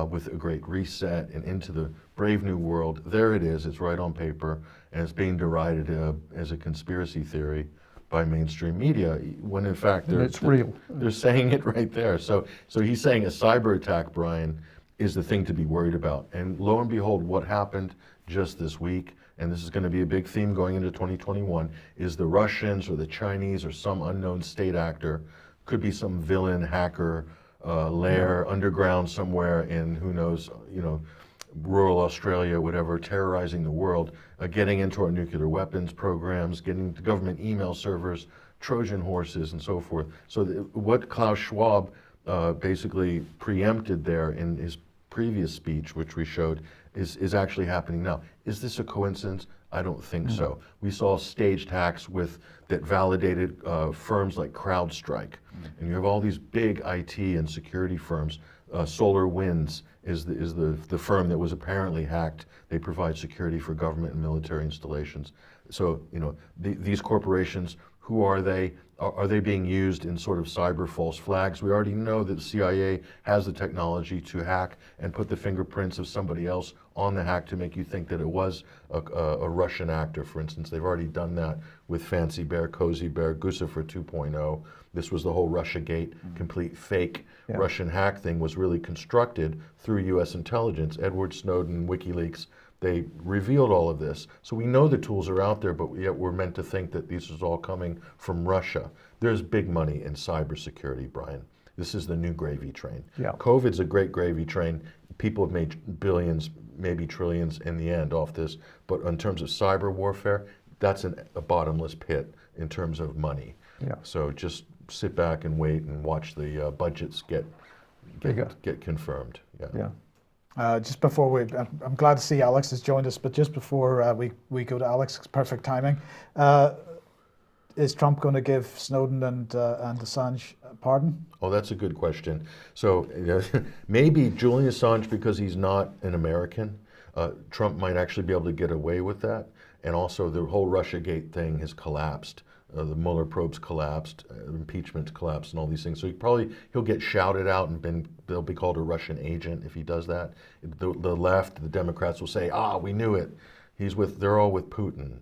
with a great reset and into the brave new world. There it is. It's right on paper, and it's being derided as a conspiracy theory by mainstream media, when in fact
it's real.
They're saying it right there. So he's saying a cyber attack, Brian, is the thing to be worried about. And lo and behold, what happened just this week, and this is going to be a big theme going into 2021, is the Russians or the Chinese or some unknown state actor, could be some villain hacker lair underground somewhere in, who knows, rural Australia, whatever, terrorizing the world, getting into our nuclear weapons programs, getting to government email servers, Trojan horses, and so forth. So what Klaus Schwab basically preempted there in his previous speech, which we showed, is actually happening now. Is this a coincidence? I don't think so. We saw staged hacks that validated firms like CrowdStrike, and you have all these big IT and security firms. SolarWinds is the firm that was apparently hacked. They provide security for government and military installations. So these corporations, who are they? Are they being used in sort of cyber false flags? We already know that the CIA has the technology to hack and put the fingerprints of somebody else on the hack to make you think that it was a Russian actor, for instance. They've already done that with Fancy Bear, Cozy Bear, Guccifer 2.0. This was the whole Russiagate, complete fake Russian hack thing was really constructed through U.S. intelligence. Edward Snowden, WikiLeaks, they revealed all of this. So we know the tools are out there, but yet we're meant to think that this is all coming from Russia. There's big money in cybersecurity, Brian. This is the new gravy train.
Yeah.
COVID's a great gravy train. People have made billions, maybe trillions in the end off this. But in terms of cyber warfare, that's a bottomless pit in terms of money.
Yeah.
So just sit back and wait and watch the budgets get confirmed. Yeah.
Just before I'm glad to see Alex has joined us, but just before we go to Alex, it's perfect timing. Is Trump going to give Snowden and Assange a pardon?
Oh, that's a good question. So maybe Julian Assange, because he's not an American, Trump might actually be able to get away with that. And also the whole Russiagate thing has collapsed. The Mueller probe's collapsed, impeachment's collapsed, and all these things. So he'll get shouted out and they'll be called a Russian agent if he does that. The left, the Democrats will say, we knew it. They're all with Putin,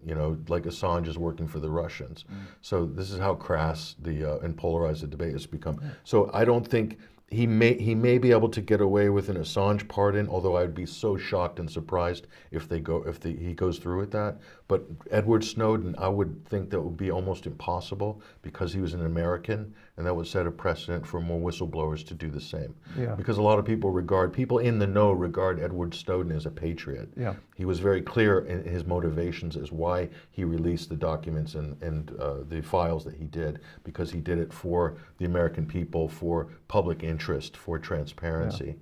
like Assange is working for the Russians. So this is how crass and polarized the debate has become. So I don't think he may be able to get away with an Assange pardon, although I'd be so shocked and surprised if he goes through with that. But Edward Snowden, I would think that would be almost impossible because he was an American, and that would set a precedent for more whistleblowers to do the same.
Yeah.
Because a lot of people in the know regard Edward Snowden as a patriot. Yeah. He was very clear in his motivations as why he released the documents and the files that he did, because he did it for the American people, for public interest, for transparency.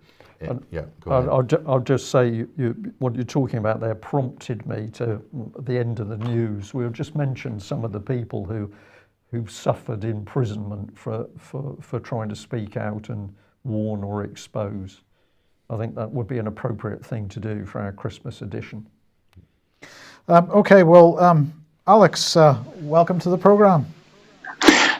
Yeah. Go ahead.
I'll just say what you're talking about there prompted me to the end of the news. We'll just mention some of the people who suffered imprisonment for trying to speak out and warn or expose. I think that would be an appropriate thing to do for our Christmas edition.
Okay, well, Alex, welcome to the program.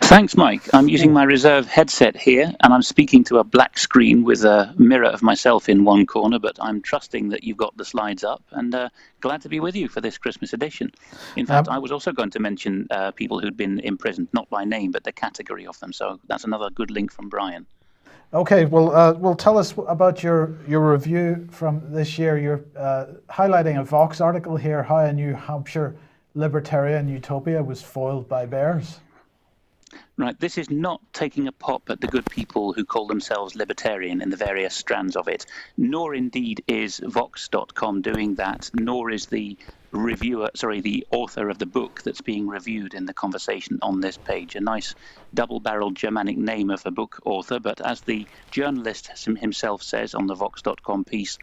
Thanks, Mike. I'm using my reserve headset here, and I'm speaking to a black screen with a mirror of myself in one corner, but I'm trusting that you've got the slides up, and glad to be with you for this Christmas edition. In fact, I was also going to mention people who'd been imprisoned, not by name, but the category of them, so that's another good link from Brian.
Okay, well, tell us about your review from this year. You're highlighting a Vox article here, how a New Hampshire libertarian utopia was foiled by bears.
Right, this is not taking a pop at the good people who call themselves libertarian in the various strands of it, nor indeed is Vox.com doing that, nor is the author of the book that's being reviewed in the conversation on this page. A nice double-barreled Germanic name of a book author, but as the journalist himself says on the Vox.com piece,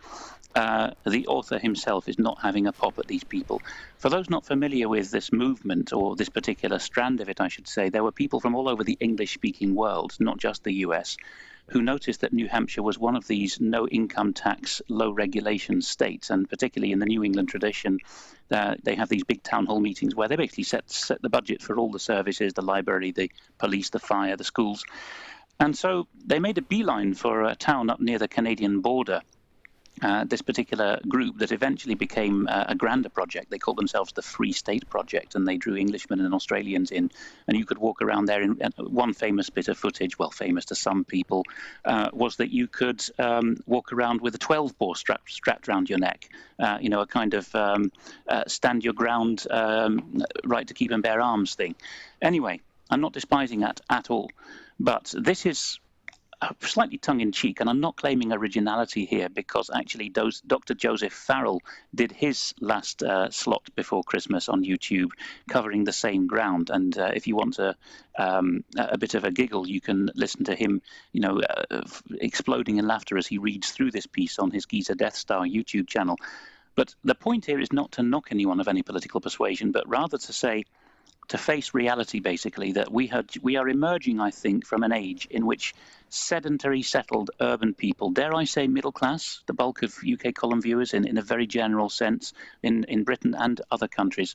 the author himself is not having a pop at these people. For those not familiar with this movement, or this particular strand of it, I should say, there were people from all over the English-speaking world, not just the US, who noticed that New Hampshire was one of these no-income tax, low-regulation states, and particularly in the New England tradition, they have these big town hall meetings where they basically set the budget for all the services, the library, the police, the fire, the schools. And so they made a beeline for a town up near the Canadian border, this particular group that eventually became a grander project. They called themselves the Free State Project, and they drew Englishmen and Australians in, and you could walk around there. In one famous bit of footage, well, famous to some people, was that you could walk around with a 12-bore strapped around your neck, a kind of stand your ground, right to keep and bear arms thing. Anyway, I'm not despising that at all, but this is slightly tongue-in-cheek, and I'm not claiming originality here, because actually Dr. Joseph Farrell did his last slot before Christmas on YouTube covering the same ground, and if you want a bit of a giggle, you can listen to him exploding in laughter as he reads through this piece on his Giza Death Star YouTube channel. But the point here is not to knock anyone of any political persuasion, but rather to say, to face reality, basically, that we are emerging, I think, from an age in which sedentary, settled urban people, dare I say middle class, the bulk of UK column viewers in a very general sense in Britain and other countries,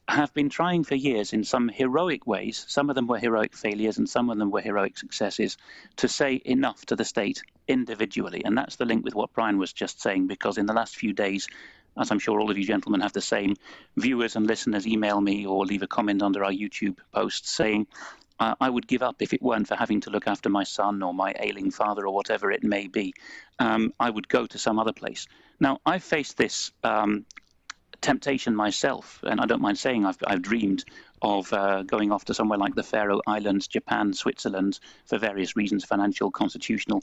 have been trying for years in some heroic ways, some of them were heroic failures and some of them were heroic successes, to say enough to the state individually. And that's the link with what Brian was just saying, because in the last few days, as I'm sure all of you gentlemen have the same, viewers and listeners email me or leave a comment under our YouTube posts saying, I would give up if it weren't for having to look after my son or my ailing father or whatever it may be. I would go to some other place. Now, I faced this temptation myself, and I don't mind saying I've dreamed of going off to somewhere like the Faroe Islands, Japan, Switzerland, for various reasons, financial, constitutional.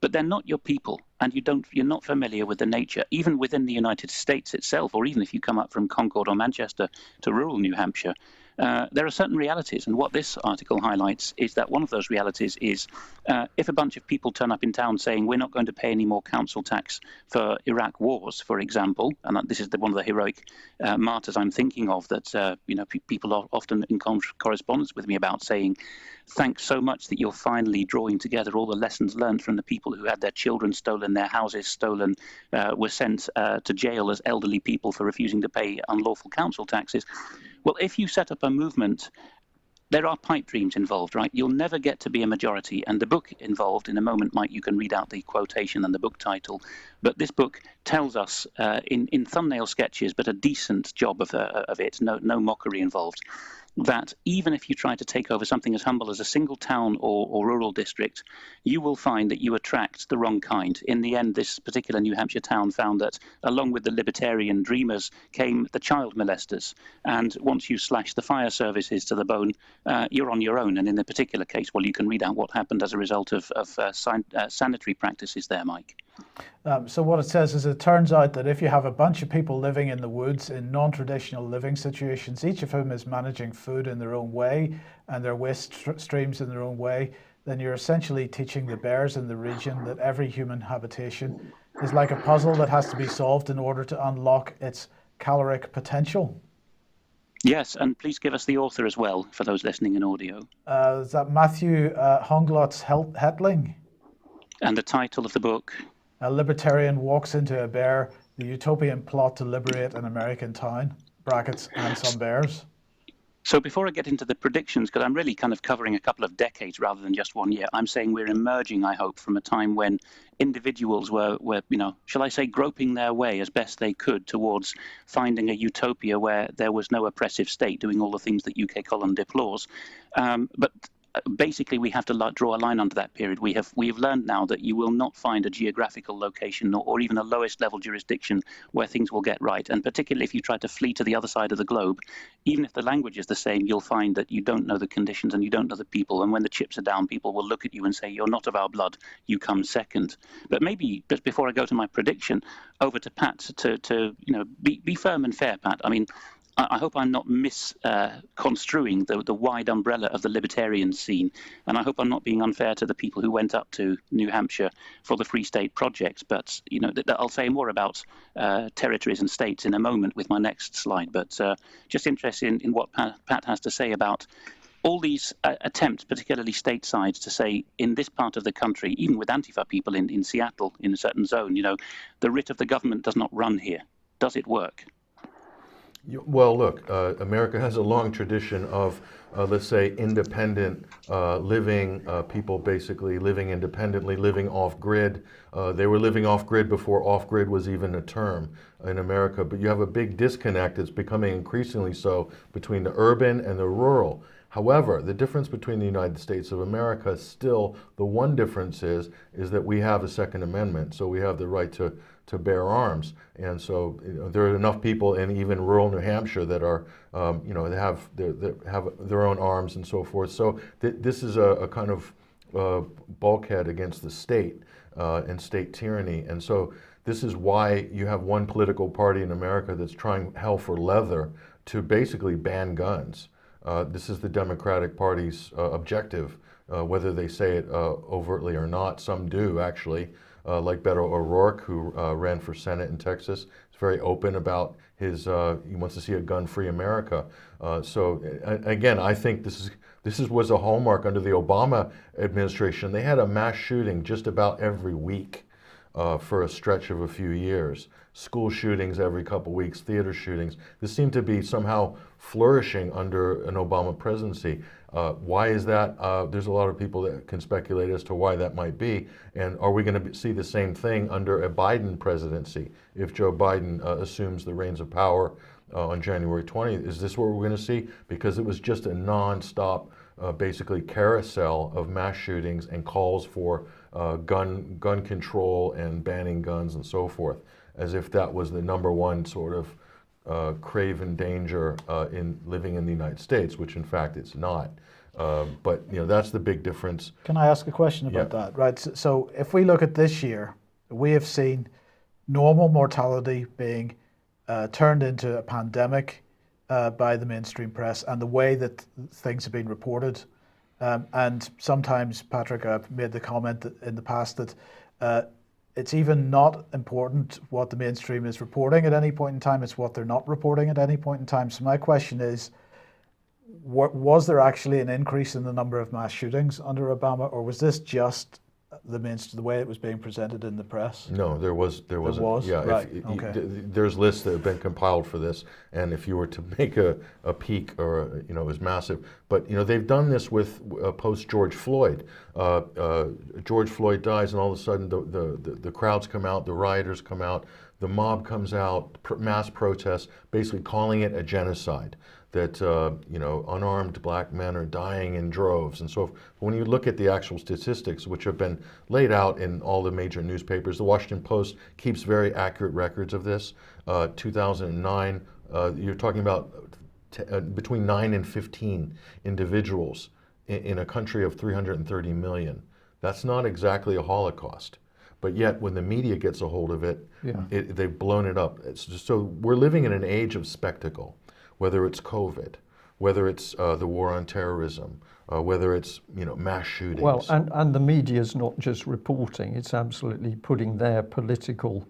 But they're not your people, and you're not familiar with the nature, even within the United States itself, or even if you come up from Concord or Manchester to rural New Hampshire. There are certain realities, and what this article highlights is that one of those realities is if a bunch of people turn up in town saying we're not going to pay any more council tax for Iraq wars, for example, and this is one of the heroic martyrs I'm thinking of that people are often in correspondence with me about, saying thanks so much that you're finally drawing together all the lessons learned from the people who had their children stolen, their houses stolen, were sent to jail as elderly people for refusing to pay unlawful council taxes. Well, if you set up a movement, there are pipe dreams involved, right? You'll never get to be a majority. And the book involved, in a moment, Mike, you can read out the quotation and the book title. But this book tells us in thumbnail sketches, but a decent job of it, no mockery involved, that even if you try to take over something as humble as a single town or rural district, you will find that you attract the wrong kind. In the end, this particular New Hampshire town found that along with the libertarian dreamers came the child molesters. And once you slash the fire services to the bone, you're on your own. And in the particular case, well, you can read out what happened as a result of sanitary practices there, Mike.
So what it says is it turns out that if you have a bunch of people living in the woods in non-traditional living situations, each of whom is managing food in their own way and their waste streams in their own way, then you're essentially teaching the bears in the region that every human habitation is like a puzzle that has to be solved in order to unlock its caloric potential.
Yes, and please give us the author as well for those listening in audio.
Is that Matthew Honglotz Hetling?
And the title of the book?
A libertarian walks into a bear, the utopian plot to liberate an American town, brackets, and some bears.
So before I get into the predictions, because I'm really kind of covering a couple of decades rather than just 1 year, I'm saying we're emerging, I hope, from a time when individuals were, shall I say, groping their way as best they could towards finding a utopia where there was no oppressive state doing all the things that UK column deplores. But basically, we have to draw a line under that period. We have learned now that you will not find a geographical location or even a lowest level jurisdiction where things will get right. And particularly if you try to flee to the other side of the globe, even if the language is the same, you'll find that you don't know the conditions and you don't know the people. And when the chips are down, people will look at you and say, you're not of our blood, you come second. But maybe just before I go to my prediction, over to Pat to be firm and fair, Pat. I mean, I hope I'm not misconstruing the wide umbrella of the libertarian scene, and I hope I'm not being unfair to the people who went up to New Hampshire for the Free State Project. But I'll say more about territories and states in a moment with my next slide. But just interested in what Pat has to say about all these attempts, particularly stateside, to say in this part of the country, even with Antifa people in Seattle in a certain zone, the writ of the government does not run here. Does it work?
Well, look, America has a long tradition of, let's say, independent living, people basically living independently, living off-grid. They were living off-grid before off-grid was even a term in America, but you have a big disconnect, it's becoming increasingly so, between the urban and the rural. However, the difference between the United States of America, still, the one difference is that we have a Second Amendment, so we have the right to bear arms. And so there are enough people in even rural New Hampshire that are, they have their own arms and so forth. So this is a kind of bulkhead against the state and state tyranny. And so this is why you have one political party in America that's trying hell for leather to basically ban guns. This is the Democratic Party's objective, whether they say it overtly or not. Some do, actually. Like Beto O'Rourke, who ran for Senate in Texas. He's very open about his, he wants to see a gun-free America. So again, I think this was a hallmark under the Obama administration. They had a mass shooting just about every week for a stretch of a few years. School shootings every couple weeks, theater shootings. This seemed to be somehow flourishing under an Obama presidency. Why is that? There's a lot of people that can speculate as to why that might be. And are we going to see the same thing under a Biden presidency? If Joe Biden assumes the reins of power on January 20th, is this what we're going to see? Because it was just a non-stop, basically carousel of mass shootings and calls for gun control and banning guns and so forth, as if that was the #1 sort of craven danger in living in the United States, which in fact it's not. But that's the big difference.
Can I ask a question about that? Right. So if we look at this year, we have seen normal mortality being turned into a pandemic by the mainstream press and the way that things have been reported. And sometimes, Patrick, I've made the comment in the past that it's even not important what the mainstream is reporting at any point in time, it's what they're not reporting at any point in time. So my question is, was there actually an increase in the number of mass shootings under Obama, or was this just the way it was being presented in the press?
No, there was.
Yeah, right. Okay.
There's lists that have been compiled for this, and if you were to make a peak, or it was massive. But they've done this with post George Floyd. George Floyd dies, and all of a sudden the crowds come out, the rioters come out, the mob comes out, mass protests, basically calling it a genocide. That unarmed black men are dying in droves, and so when you look at the actual statistics, which have been laid out in all the major newspapers, the Washington Post keeps very accurate records of this. 2009, you're talking about between 9 and 15 individuals in a country of 330 million. That's not exactly a Holocaust. But yet, when the media gets a hold of it, they've blown it up. So we're living in an age of spectacle. Whether it's COVID, whether it's the war on terrorism, whether it's mass shootings.
Well, and the media's not just reporting; it's absolutely putting their political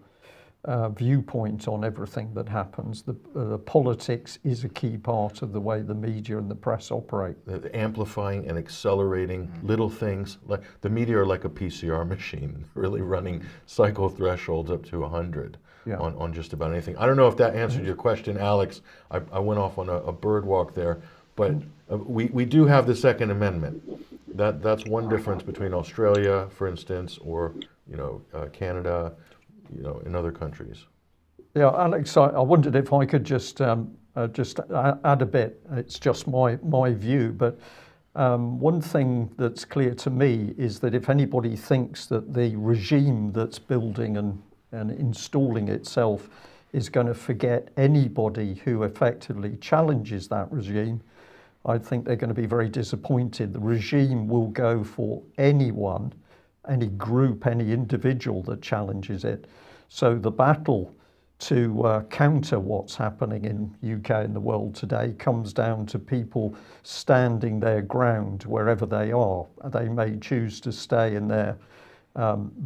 viewpoint on everything that happens. The politics is a key part of the way the media and the press operate.
Amplifying and accelerating little things. Like the media are like a PCR machine, really running cycle thresholds up to 100. On just about anything. I don't know if that answered your question, Alex. I went off on a bird walk there, but we do have the Second Amendment. That's one difference between Australia, for instance, or Canada, in other countries.
Yeah, Alex, I wondered if I could just add a bit. It's just my view, but one thing that's clear to me is that if anybody thinks that the regime that's building and installing itself is going to forget anybody who effectively challenges that regime, I think they're going to be very disappointed. The regime will go for anyone, any group, any individual that challenges it. So the battle to counter what's happening in UK and the world today comes down to people standing their ground wherever they are. They may choose to stay in their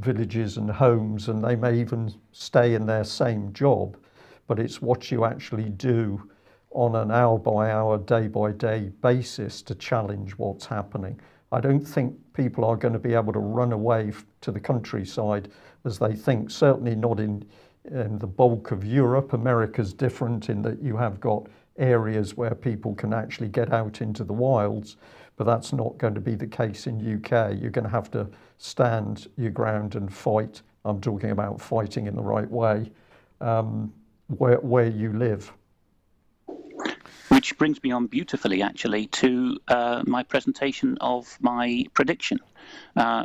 villages and homes, and they may even stay in their same job, but it's what you actually do on an hour-by-hour, day-by-day basis to challenge what's happening. I don't think people are going to be able to run away to the countryside as they think, certainly not in the bulk of Europe. America's different in that you have got areas where people can actually get out into the wilds, but that's not going to be the case in UK. You're going to have to stand your ground and fight. I'm talking about fighting in the right way, where you live.
Which brings me on beautifully, actually, to my presentation of my prediction,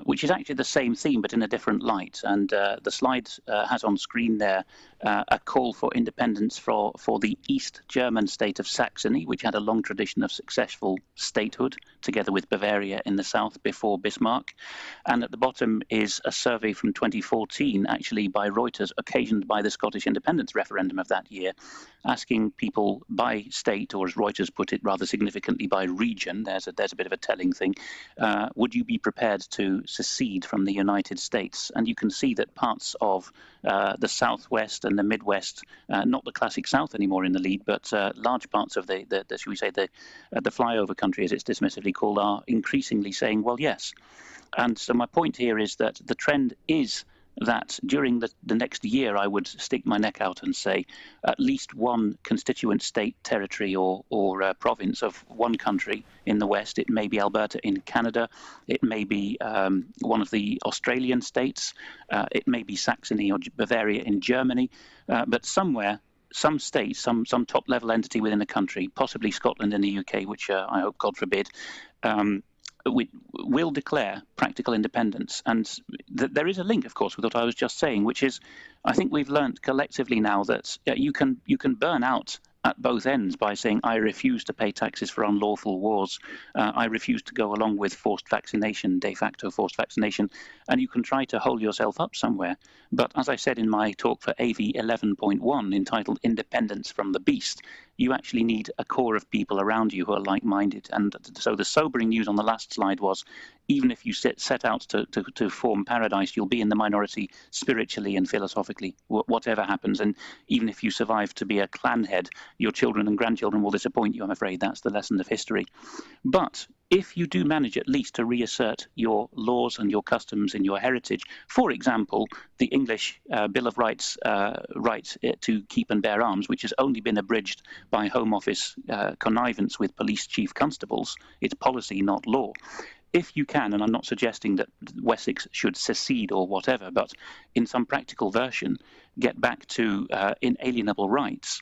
which is actually the same theme but in a different light. And the slide has on screen there a call for independence for the East German state of Saxony, which had a long tradition of successful statehood, together with Bavaria in the south before Bismarck. And at the bottom is a survey from 2014, actually by Reuters, occasioned by the Scottish independence referendum of that year, asking people by state, or as Reuters put it rather significantly, by region, there's a bit of a telling thing, would you be prepared to secede from the United States? And you can see that parts of the southwest and the Midwest, not the classic South anymore in the lead, but large parts of the should we say, the flyover country, as it's dismissively called, are increasingly saying, well, yes. And so my point here is that the trend is that during the next year, I would stick my neck out and say at least one constituent state, territory, or province of one country in the West. It may be Alberta in Canada. It may be one of the Australian states. It may be Saxony or Bavaria in Germany. But somewhere, some state, some top-level entity within the country, possibly Scotland in the UK, which I hope, God forbid, will declare practical independence. And there is a link, of course, with what I was just saying, which is I think we've learned collectively now that you can burn out at both ends by saying, I refuse to pay taxes for unlawful wars. I refuse to go along with forced vaccination, de facto forced vaccination. And you can try to hold yourself up somewhere. But as I said in my talk for AV 11.1, entitled Independence from the Beast, you actually need a core of people around you who are like-minded. And so the sobering news on the last slide was, even if you set out to form paradise, you'll be in the minority spiritually and philosophically, whatever happens. And even if you survive to be a clan head, your children and grandchildren will disappoint you, I'm afraid. That's the lesson of history. But if you do manage at least to reassert your laws and your customs and your heritage, for example, the English Bill of Rights right to keep and bear arms, which has only been abridged by Home Office connivance with police chief constables, it's policy, not law. If you can, and I'm not suggesting that Wessex should secede or whatever, but in some practical version, get back to inalienable rights.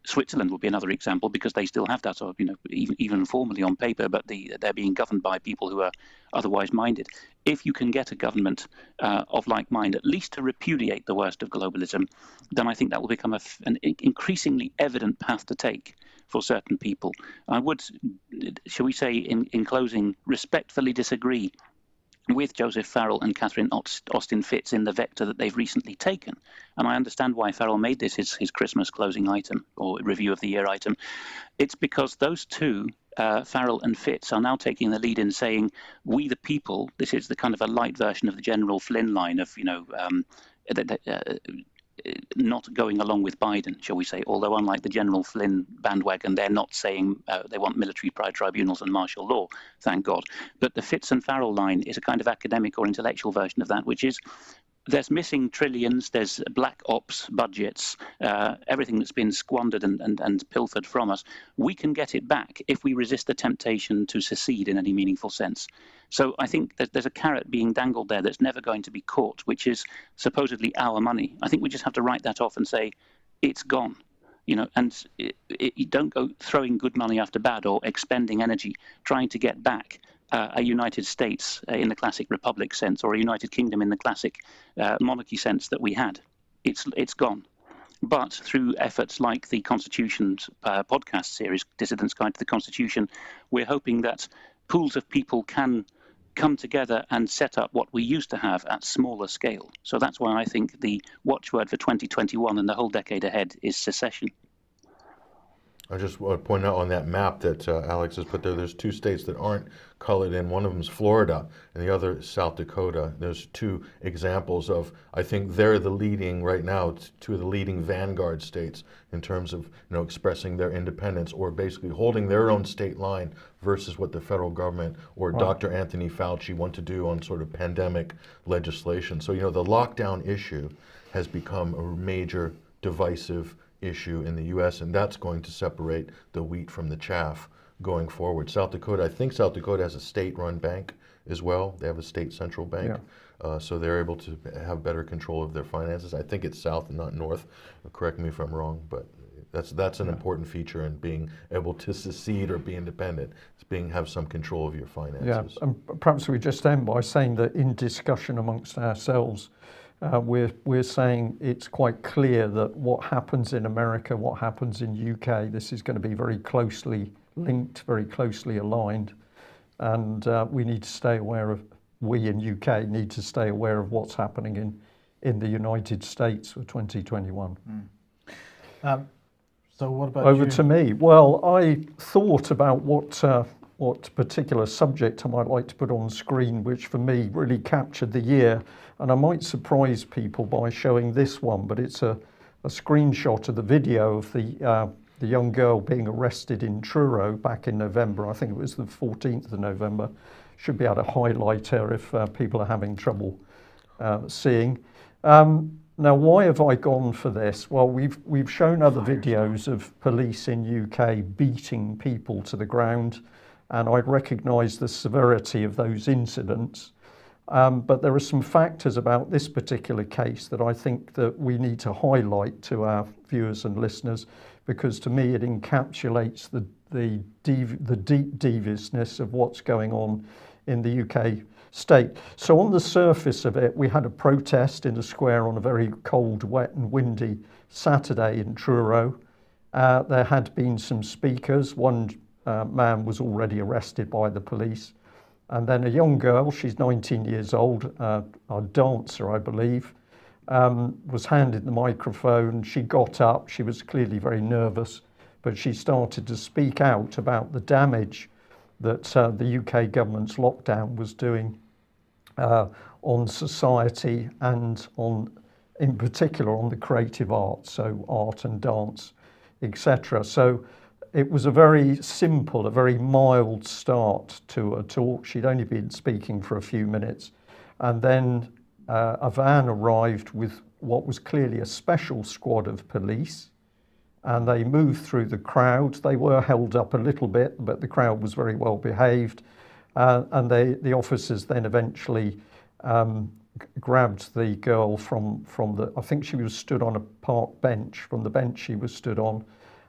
Switzerland would be another example because they still have that, or even formally on paper, but they're being governed by people who are otherwise minded. If you can get a government of like mind, at least to repudiate the worst of globalism, then I think that will become an increasingly evident path to take for certain people. I would, shall we say, in closing, respectfully disagree with Joseph Farrell and Catherine Austin Fitz in the vector that they've recently taken. And I understand why Farrell made this his Christmas closing item or review of the year item. It's because those two, Farrell and Fitz, are now taking the lead in saying, we the people, this is the kind of a light version of the General Flynn line of, not going along with Biden, shall we say, although unlike the General Flynn bandwagon, they're not saying they want military tribunals and martial law, thank God. But the Fitz and Farrell line is a kind of academic or intellectual version of that, which is there's missing trillions, there's black ops budgets, everything that's been squandered and pilfered from us. We can get it back if we resist the temptation to secede in any meaningful sense. So I think that there's a carrot being dangled there that's never going to be caught, which is supposedly our money. I think we just have to write that off and say, it's gone. And you don't go throwing good money after bad or expending energy trying to get back a United States in the classic republic sense, or a United Kingdom in the classic monarchy sense that we had. It's gone. But through efforts like the Constitution's podcast series, Dissident's Guide to the Constitution, we're hoping that pools of people can come together and set up what we used to have at smaller scale. So that's why I think the watchword for 2021 and the whole decade ahead is secession.
I just want to point out on that map that Alex has put there, there's two states that aren't colored in. One of them is Florida and the other South Dakota. There's two examples of, I think they're the leading, right now, two of the leading vanguard states in terms of expressing their independence or basically holding their own state line versus what the federal government or right. Dr. Anthony Fauci want to do on sort of pandemic legislation. So, the lockdown issue has become a major divisive issue in the U.S., and that's going to separate the wheat from the chaff going forward. South Dakota, I think South Dakota has a state-run bank as well. They have a state central bank, so they're able to have better control of their finances. I think it's south and not north. Correct me if I'm wrong, but that's an important feature in being able to secede or be independent. It's have some control of your finances.
Yeah, and perhaps we just end by saying that in discussion amongst ourselves, we're saying it's quite clear that what happens in America, what happens in UK, this is going to be very closely linked, very closely aligned, and we need to stay aware of, we in UK need to stay aware of what's happening in the United States for 2021.
So what about
Over
you?
to me. Well, I thought about what particular subject I might like to put on screen, which for me really captured the year. And I might surprise people by showing this one, but it's a screenshot of the video of the young girl being arrested in Truro back in November. I think it was the 14th of November. Should be able to highlight her if people are having trouble seeing. Now, why have I gone for this? Well, we've shown other videos of police in UK beating people to the ground, and I recognise the severity of those incidents. But there are some factors about this particular case that I think that we need to highlight to our viewers and listeners, because to me it encapsulates deep deviousness of what's going on in the UK state. So on the surface of it, we had a protest in the square on a very cold, wet and windy Saturday in Truro. There had been some speakers. One man was already arrested by the police. And then a young girl, she's 19 years old, a dancer, I believe, was handed the microphone. She got up. She was clearly very nervous, but she started to speak out about the damage that the UK government's lockdown was doing on society and in particular on the creative arts, so art and dance, etc. So it was a very simple, a very mild start to a talk. She'd only been speaking for a few minutes, and then a van arrived with what was clearly a special squad of police, and they moved through the crowd. They were held up a little bit, but the crowd was very well behaved, and the officers then eventually grabbed the girl from the, I think she was stood on a park bench, from the bench she was stood on,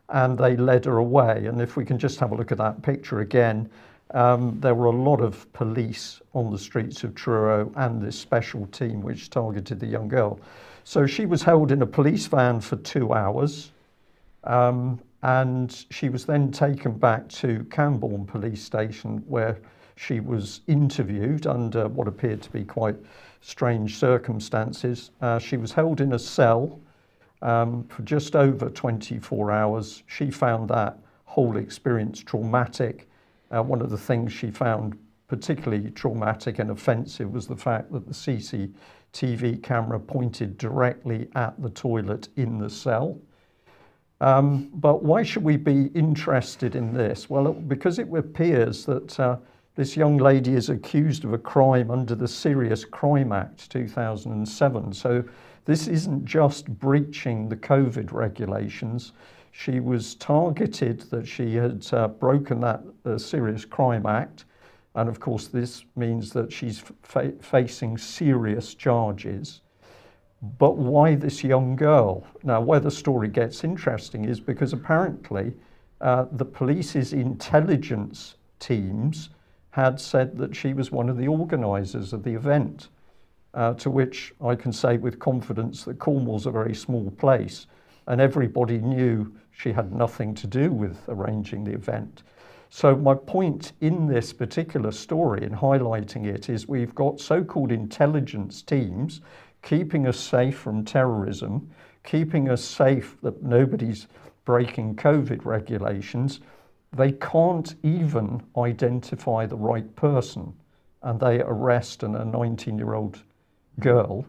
and they led her away. And if we can just have a look at that picture again, there were a lot of police on the streets of Truro and this special team which targeted the young girl. So she was held in a police van for 2 hours, and she was then taken back to Camborne police station, where she was interviewed under what appeared to be quite strange circumstances. She was held in a cell for just over 24 hours. She found that whole experience traumatic. One of the things she found particularly traumatic and offensive was the fact that the CCTV camera pointed directly at the toilet in the cell. But why should we be interested in this? Well, because it appears that this young lady is accused of a crime under the Serious Crime Act 2007. So this isn't just breaching the COVID regulations. She was targeted that she had broken that Serious Crime Act. And of course, this means that she's facing serious charges. But why this young girl? Now, where the story gets interesting is because apparently the police's intelligence teams had said that she was one of the organisers of the event, to which I can say with confidence that Cornwall's a very small place, and everybody knew she had nothing to do with arranging the event. So my point in this particular story, in highlighting it, is we've got so-called intelligence teams keeping us safe from terrorism, keeping us safe that nobody's breaking COVID regulations. They can't even identify the right person, and they arrest a 19-year-old girl.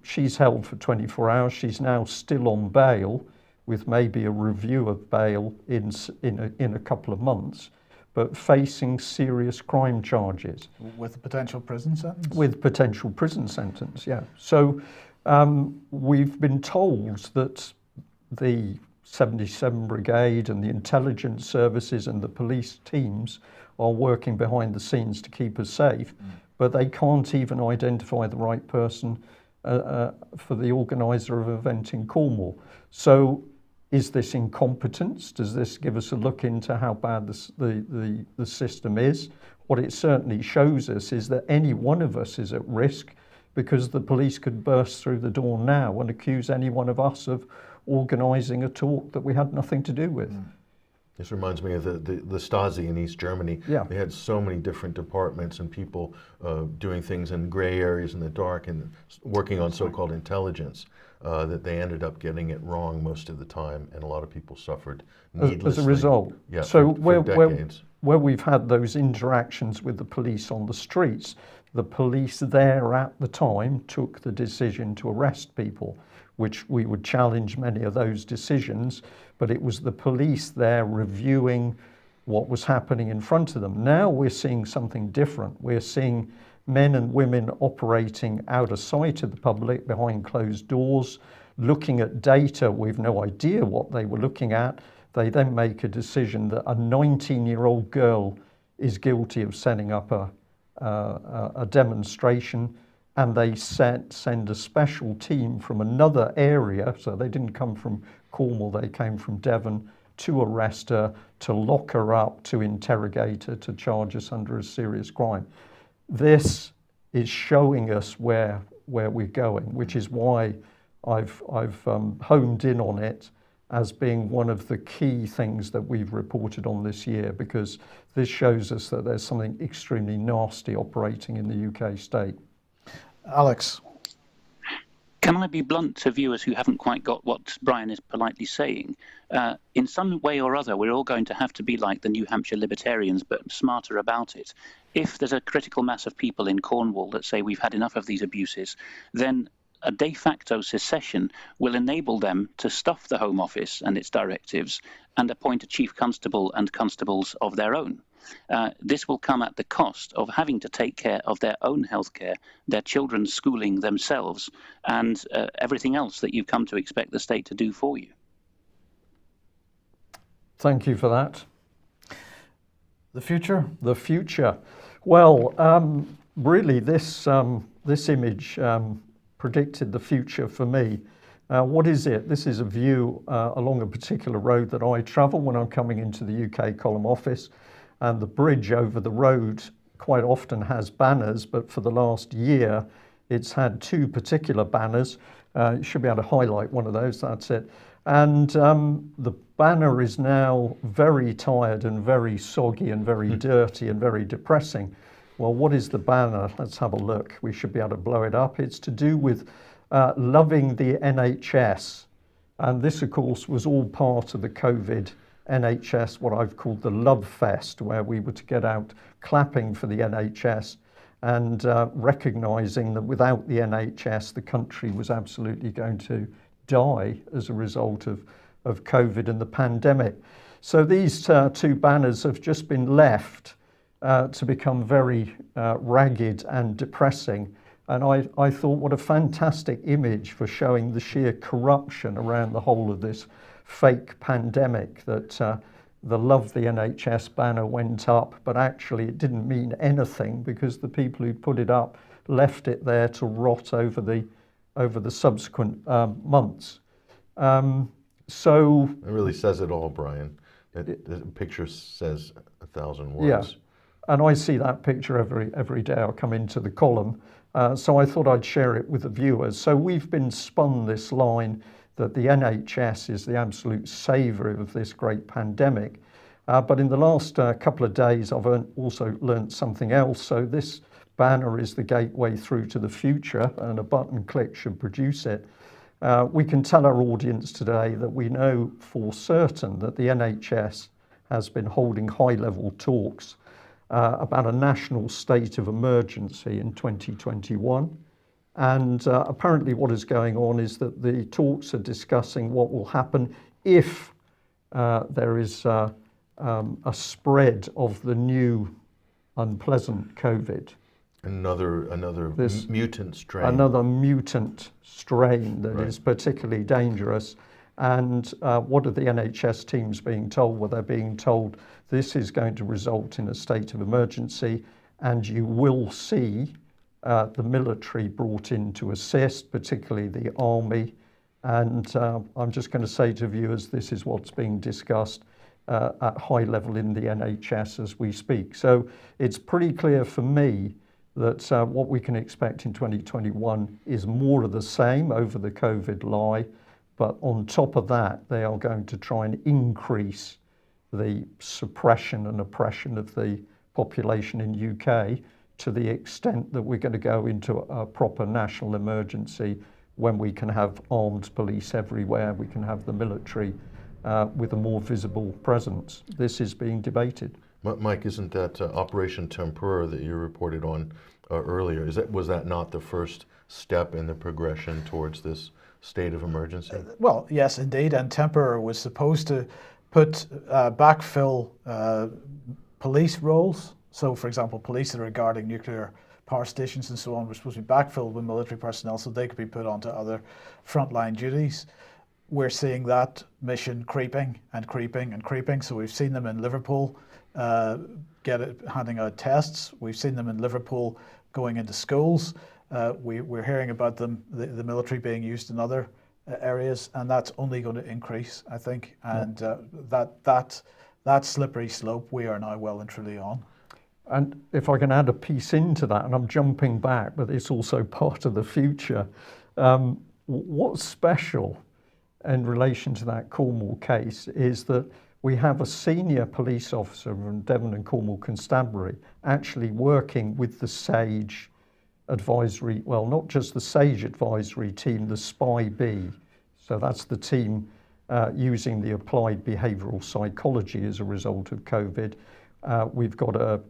She's held for 24 hours. She's now still on bail, with maybe a review of bail in a couple of months, but facing serious crime charges.
With a potential prison sentence?
With potential prison sentence, yeah. So we've been told that the 77 Brigade and the intelligence services and the police teams are working behind the scenes to keep us safe, but they can't even identify the right person for the organiser of an event in Cornwall. So is this incompetence? Does this give us a look into how bad the system is? What it certainly shows us is that any one of us is at risk, because the police could burst through the door now and accuse any one of us of organising a talk that we had nothing to do with.
This reminds me of the Stasi in East Germany.
Yeah.
They had so many different departments and people doing things in gray areas in the dark and working on so-called intelligence that they ended up getting it wrong most of the time, and a lot of people suffered needlessly.
As a result.
Yeah,
so
for decades.
Where we've had those interactions with the police on the streets, the police there at the time took the decision to arrest people, which we would challenge many of those decisions, but it was the police there reviewing what was happening in front of them. Now we're seeing something different. We're seeing men and women operating out of sight of the public, behind closed doors, looking at data. We've no idea what they were looking at. They then make a decision that a 19-year-old girl is guilty of setting up a demonstration, and they send a special team from another area. So they didn't come from Cornwall, they came from Devon, to arrest her, to lock her up, to interrogate her, to charge us under a serious crime. This is showing us where we're going, which is why I've honed in on it as being one of the key things that we've reported on this year, because this shows us that there's something extremely nasty operating in the UK state.
Alex.
Can I be blunt to viewers who haven't quite got what Brian is politely saying? In some way or other, we're all going to have to be like the New Hampshire Libertarians, but smarter about it. If there's a critical mass of people in Cornwall that say we've had enough of these abuses, then a de facto secession will enable them to stuff the Home Office and its directives and appoint a chief constable and constables of their own. This will come at the cost of having to take care of their own healthcare, their children's schooling themselves, and everything else that you've come to expect the state to do for you.
Thank you for that.
The future?
The future. Well, really, this image predicted the future for me. What is it? This is a view along a particular road that I travel when I'm coming into the UK column office. And the bridge over the road quite often has banners, but for the last year, it's had two particular banners. You should be able to highlight one of those, that's it. And the banner is now very tired and very soggy and very dirty and very depressing. Well, what is the banner? Let's have a look. We should be able to blow it up. It's to do with loving the NHS. And this, of course, was all part of the COVID NHS, what I've called the Love Fest, where we were to get out clapping for the NHS and recognising that without the NHS, the country was absolutely going to die as a result of COVID and the pandemic. So these two banners have just been left to become very ragged and depressing. And I thought, what a fantastic image for showing the sheer corruption around the whole of this fake pandemic, that the Love the NHS banner went up, but actually it didn't mean anything because the people who put it up left it there to rot over the subsequent months. So
it really says it all, Brian. The picture says 1,000 words.
Yeah, and I see that picture every day. I come into the column, so I thought I'd share it with the viewers. So we've been spun this line that the NHS is the absolute saviour of this great pandemic. But in the last couple of days, I've also learnt something else. So this banner is the gateway through to the future, and a button click should produce it. We can tell our audience today that we know for certain that the NHS has been holding high-level talks about a national state of emergency in 2021. And apparently what is going on is that the talks are discussing what will happen if there is a spread of the new unpleasant COVID.
Another mutant strain.
Another mutant strain that is particularly dangerous. And what are the NHS teams being told? Well, they're being told this is going to result in a state of emergency, and you will see the military brought in to assist, particularly the army. And I'm just going to say to viewers, this is what's being discussed at high level in the NHS as we speak. So it's pretty clear for me that what we can expect in 2021 is more of the same over the COVID lie. But on top of that, they are going to try and increase the suppression and oppression of the population in UK to the extent that we're going to go into a proper national emergency when we can have armed police everywhere, we can have the military with a more visible presence. This is being debated.
Mike, isn't that Operation Tempura that you reported on earlier, was that not the first step in the progression towards this state of emergency?
Well, yes, indeed. And Tempura was supposed to backfill police roles. So, for example, police that are guarding nuclear power stations and so on were supposed to be backfilled with military personnel so they could be put onto other frontline duties. We're seeing that mission creeping and creeping and creeping. So we've seen them in Liverpool handing out tests. We've seen them in Liverpool going into schools. We're hearing about them, the military being used in other areas, and that's only going to increase, I think. And that slippery slope we are now well and truly on.
And if I can add a piece into that, and I'm jumping back, but it's also part of the future. What's special in relation to that Cornwall case is that we have a senior police officer from Devon and Cornwall Constabulary actually working with the SAGE advisory, well, not just the SAGE advisory team, the SPI-B. So that's the team using the applied behavioural psychology as a result of COVID. We've got a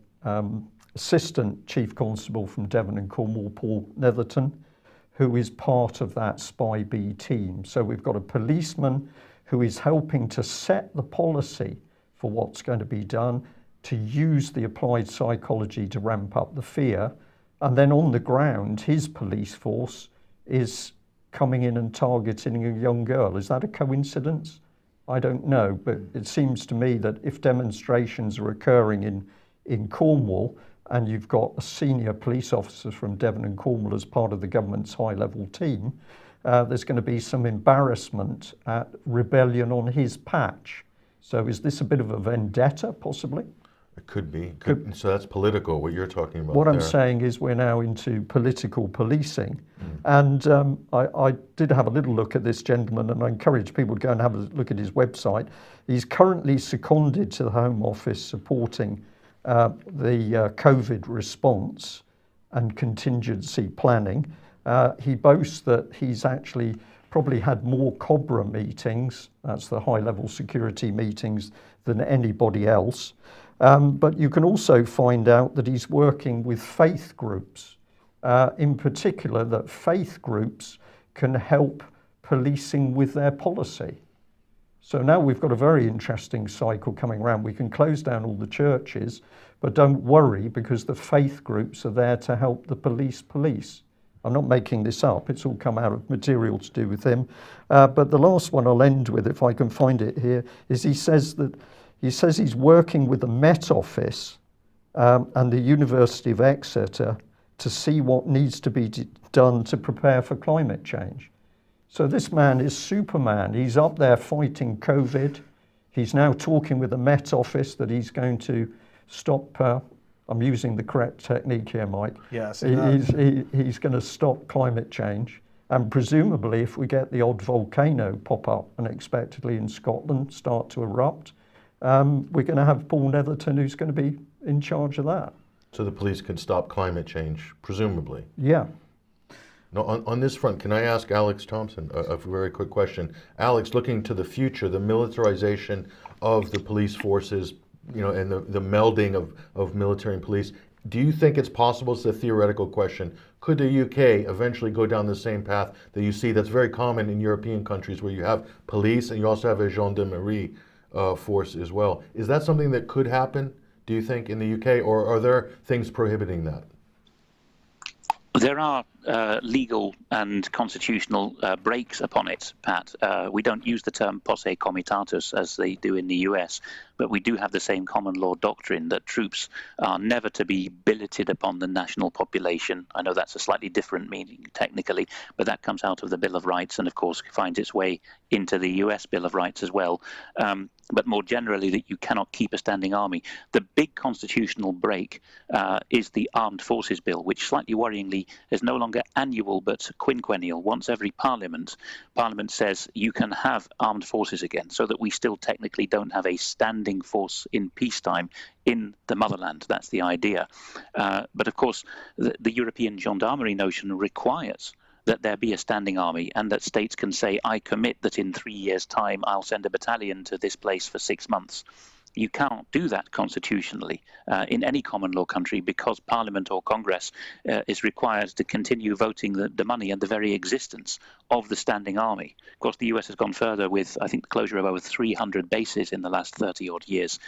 Assistant Chief Constable from Devon and Cornwall, Paul Netherton, who is part of that SPI-B team. So we've got a policeman who is helping to set the policy for what's going to be done, to use the applied psychology to ramp up the fear. And then on the ground, his police force is coming in and targeting a young girl. Is that a coincidence? I don't know, but it seems to me that if demonstrations are occurring in Cornwall, and you've got a senior police officer from Devon and Cornwall as part of the government's high-level team, there's going to be some embarrassment at rebellion on his patch. So is this a bit of a vendetta, possibly?
It could be. So that's political, what you're talking about.
What
there.
I'm saying is we're now into political policing. And I did have a little look at this gentleman, and I encourage people to go and have a look at his website. He's currently seconded to the Home Office supporting the COVID response and contingency planning. He boasts that he's actually probably had more COBRA meetings, that's the high-level security meetings, than anybody else. But you can also find out that he's working with faith groups, in particular that faith groups can help policing with their policy. So now we've got a very interesting cycle coming around. We can close down all the churches, but don't worry, because the faith groups are there to help the police. I'm not making this up, it's all come out of material to do with him. But the last one I'll end with, if I can find it here, is he says he's working with the Met Office and the University of Exeter to see what needs to be done to prepare for climate change. So this man is Superman. He's up there fighting COVID. He's now talking with the Met Office that he's going to stop, I'm using the correct technique here, Mike.
Yes.
He's going to stop climate change. And presumably if we get the odd volcano pop up unexpectedly in Scotland, start to erupt, we're going to have Paul Netherton who's going to be in charge of that.
So the police can stop climate change, presumably.
Yeah.
Now, on this front, can I ask Alex Thomson a very quick question? Alex, looking to the future, the militarization of the police forces, you know, and the melding of military and police, do you think it's possible, it's a theoretical question, could the UK eventually go down the same path that you see that's very common in European countries where you have police and you also have a gendarmerie force as well? Is that something that could happen, do you think, in the UK, or are there things prohibiting that?
There are legal and constitutional brakes upon it, Pat. We don't use the term posse comitatus as they do in the US, but we do have the same common law doctrine that troops are never to be billeted upon the national population. I know that's a slightly different meaning technically, but that comes out of the Bill of Rights and of course finds its way into the US Bill of Rights as well. But more generally, that you cannot keep a standing army. The big constitutional break is the Armed Forces Bill, which slightly worryingly is no longer annual but quinquennial. Once every Parliament says you can have armed forces again, so that we still technically don't have a standing force in peacetime in the motherland. That's the idea. But of course, the European gendarmerie notion requires that there be a standing army and that states can say, I commit that in 3 years' time I'll send a battalion to this place for 6 months. You cannot do that constitutionally in any common law country because Parliament or Congress is required to continue voting the money and the very existence of the standing army. Of course, the US has gone further with, I think, the closure of over 300 bases in the last 30-odd years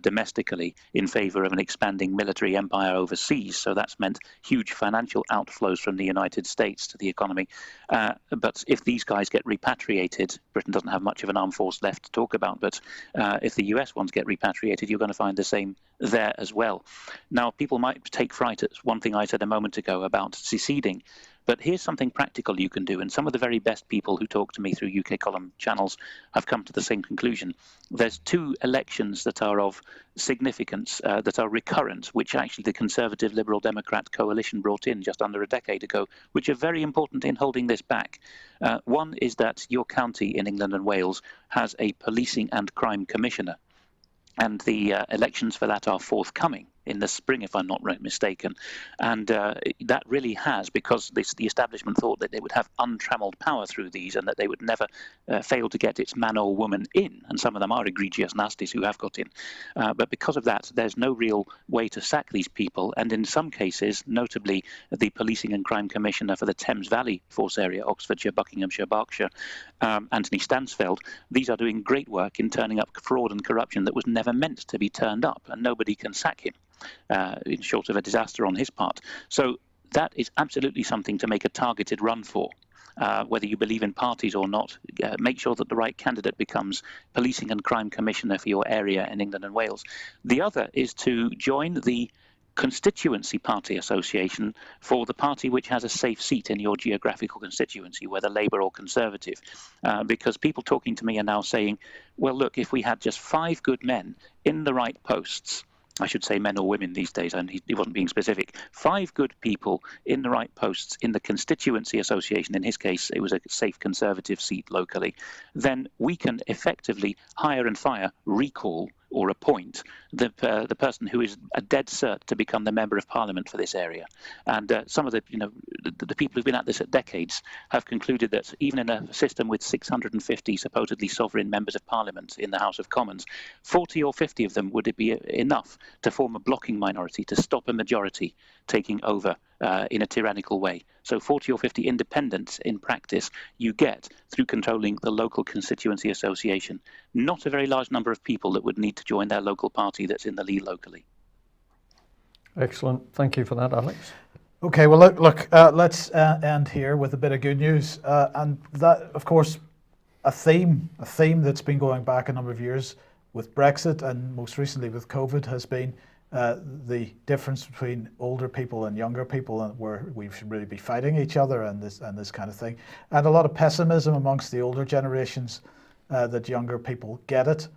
domestically in favor of an expanding military empire overseas. So that's meant huge financial outflows from the United States to the economy. But if these guys get repatriated, Britain doesn't have much of an armed force left to talk about, but if the US ones get repatriated, repatriated, you're going to find the same there as well. Now, people might take fright at one thing I said a moment ago about seceding, but here's something practical you can do, and some of the very best people who talk to me through UK column channels have come to the same conclusion. There's two elections that are of significance, that are recurrent, which actually the Conservative Liberal Democrat coalition brought in just under a decade ago, which are very important in holding this back. One is that your county in England and Wales has a policing and crime commissioner, and the elections for that are forthcoming in the spring, if I'm not mistaken. And that really has, because the establishment thought that they would have untrammeled power through these and that they would never fail to get its man or woman in. And some of them are egregious nasties who have got in. But because of that, there's no real way to sack these people. And in some cases, notably the Policing and Crime Commissioner for the Thames Valley Force area, Oxfordshire, Buckinghamshire, Berkshire, Anthony Stansfeld, these are doing great work in turning up fraud and corruption that was never meant to be turned up, and nobody can sack him. In short of a disaster on his part. So that is absolutely something to make a targeted run for. Whether you believe in parties or not, make sure that the right candidate becomes Policing and Crime Commissioner for your area in England and Wales. The other is to join the constituency party association for the party which has a safe seat in your geographical constituency, whether Labour or Conservative. Because people talking to me are now saying, well, look, if we had just 5 good men in the right posts, I should say men or women these days, and he wasn't being specific. 5 good people in the right posts in the constituency association, in his case, it was a safe Conservative seat locally, then we can effectively hire and fire, recall or appoint the person who is a dead cert to become the Member of Parliament for this area. And some of the people who've been at this at decades have concluded that even in a system with 650 supposedly sovereign Members of Parliament in the House of Commons, 40 or 50 of them would be enough to form a blocking minority to stop a majority taking over in a tyrannical way. So 40 or 50 independents in practice you get through controlling the local constituency association. Not a very large number of people that would need to join their local party that's in the lead locally.
Excellent. Thank you for that, Alex.
Okay, well, look, let's end here with a bit of good news. And that, of course, a theme that's been going back a number of years with Brexit and most recently with COVID has been the difference between older people and younger people, and where we should really be fighting each other and this kind of thing, and a lot of pessimism amongst the older generations that younger people get it.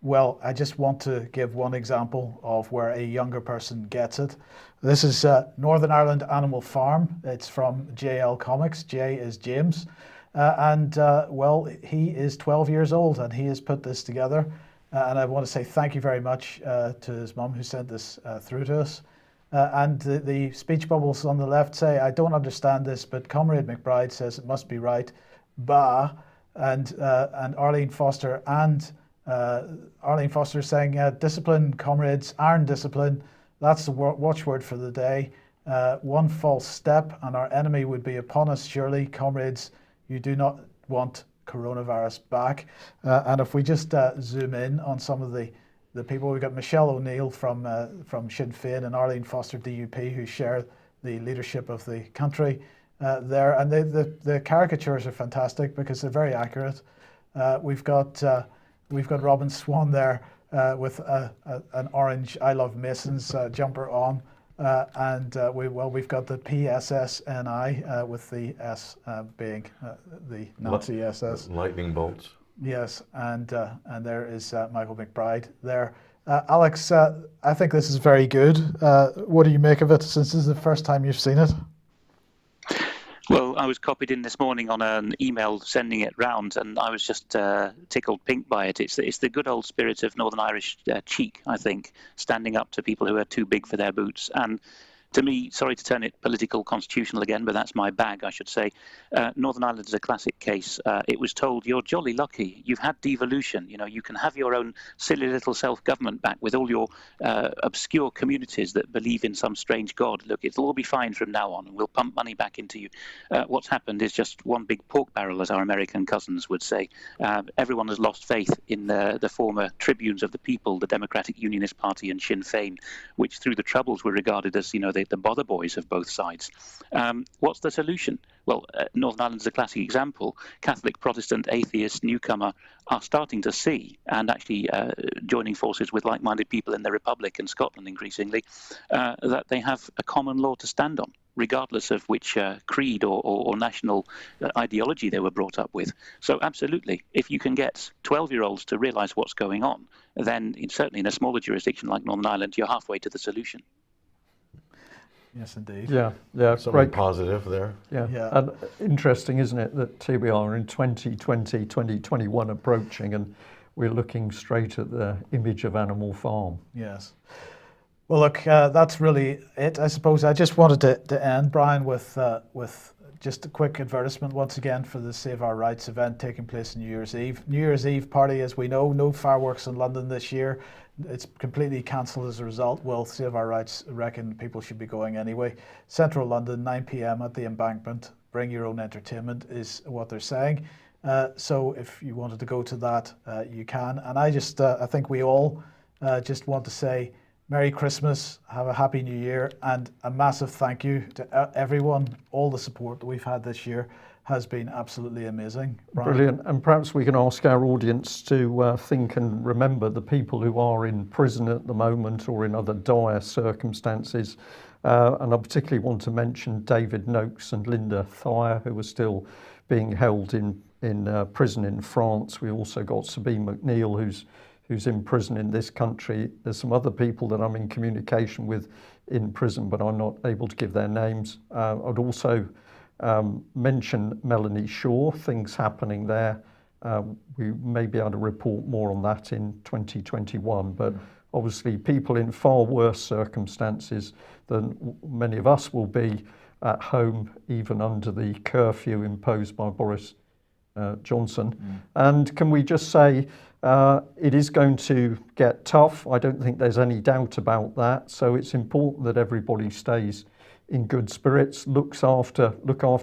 Well, I just want to give one example of where a younger person gets it. This is Northern Ireland Animal Farm. It's from JL Comics. J is James, and well, he is 12 years old and he has put this together. And I want to say thank you very much to his mum who sent this through to us. And the speech bubbles on the left say, I don't understand this, but Comrade McBride says it must be right. Bah. And Arlene Foster saying, discipline, comrades, iron discipline. That's the watchword for the day. One false step and our enemy would be upon us, surely. Comrades, you do not want coronavirus back. And if we just zoom in on some of the people, we've got Michelle O'Neill from Sinn Féin and Arlene Foster DUP, who share the leadership of the country there. And the caricatures are fantastic because they're very accurate. We've got Robin Swan there with an orange I Love Masons jumper on. And we've got the PSSNI with the S being the Nazi SS.
Lightning bolts.
Yes, and there is Michael McBride there. Alex, I think this is very good. What do you make of it, since this is the first time you've seen it?
Well, I was copied in this morning on an email sending it round, and I was just tickled pink by it. It's the good old spirit of Northern Irish cheek, I think, standing up to people who are too big for their boots. And to me, sorry to turn it political constitutional again, but that's my bag, I should say. Northern Ireland is a classic case. It was told, you're jolly lucky. You've had devolution. You know, you can have your own silly little self-government back with all your obscure communities that believe in some strange god. Look, it'll all be fine from now on, and we'll pump money back into you. What's happened is just one big pork barrel, as our American cousins would say. Everyone has lost faith in the former tribunes of the people, the Democratic Unionist Party and Sinn Féin, which through the Troubles were regarded as, you know, the bother boys of both sides. What's the solution? Well, Northern Ireland is a classic example. Catholic, Protestant, atheist, newcomer are starting to see, and actually joining forces with like-minded people in the Republic and Scotland increasingly, that they have a common law to stand on, regardless of which creed or national ideology they were brought up with. So absolutely, if you can get 12-year-olds to realise what's going on, then certainly in a smaller jurisdiction like Northern Ireland, you're halfway to the solution.
Yes, indeed.
Yeah,
Something positive there.
Yeah, and interesting, isn't it, that here we are in 2020, 2021 approaching, and we're looking straight at the image of Animal Farm.
Yes. Well, look, that's really it, I suppose. I just wanted to end, Brian, with just a quick advertisement once again for the Save Our Rights event taking place on New Year's Eve. New Year's Eve party, as we know, no fireworks in London this year. It's completely cancelled as a result. Well, Save Our Rights reckon people should be going anyway. Central London, 9 p.m. at the Embankment. Bring your own entertainment is what they're saying. So if you wanted to go to that, you can. And I just, I think we all just want to say Merry Christmas, have a Happy New Year, and a massive thank you to everyone. All the support that we've had this year has been absolutely amazing. Brian?
Brilliant. And perhaps we can ask our audience to think and remember the people who are in prison at the moment or in other dire circumstances. And I particularly want to mention David Noakes and Linda Thayer, who are still being held in prison in France. We also got Sabine McNeill, who's in prison in this country. There's some other people that I'm in communication with in prison, but I'm not able to give their names. I'd also mention Melanie Shaw, things happening there. We may be able to report more on that in 2021, but obviously people in far worse circumstances than many of us will be at home, even under the curfew imposed by Boris Johnson. And can we just say, it is going to get tough. I don't think there's any doubt about that. So it's important that everybody stays in good spirits, look after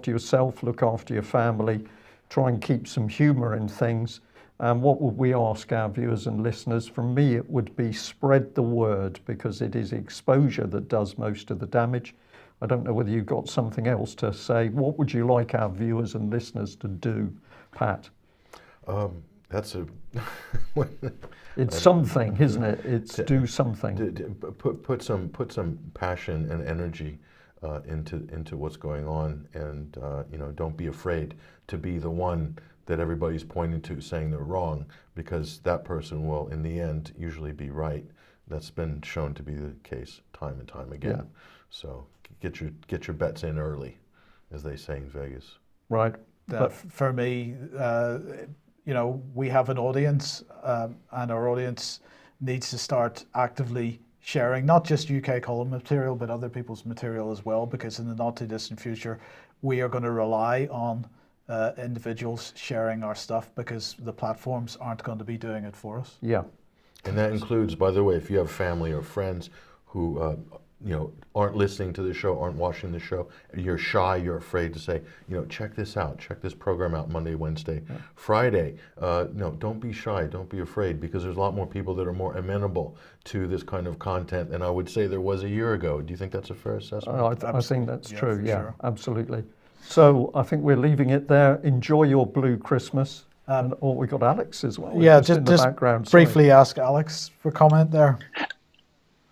yourself, look after your family, try and keep some humour in things. And what would we ask our viewers and listeners? From me, it would be spread the word, because it is exposure that does most of the damage. I don't know whether you've got something else to say. What would you like our viewers and listeners to do, Pat?
That's a...
It's something, isn't it? It's do something.
Put some passion and energy into what's going on, and don't be afraid to be the one that everybody's pointing to saying they're wrong, because that person will in the end usually be right. That's been shown to be the case time and time again. Yeah. So get your bets in early, as they say in Vegas.
Right.
But for me, we have an audience, and our audience needs to start actively sharing not just UK column material, but other people's material as well, because in the not too distant future, we are going to rely on individuals sharing our stuff, because the platforms aren't going to be doing it for us.
Yeah.
And that includes, by the way, if you have family or friends who aren't listening to the show, aren't watching the show, you're shy, you're afraid to say, check this out, check this program out Monday, Wednesday, Friday. No, don't be shy, don't be afraid, because there's a lot more people that are more amenable to this kind of content than I would say there was a year ago. Do you think that's a fair assessment?
I think that's true, yeah,
sure.
Absolutely. So I think we're leaving it there. Enjoy your blue Christmas. And we got Alex as well.
Yeah, just briefly ask Alex for comment there.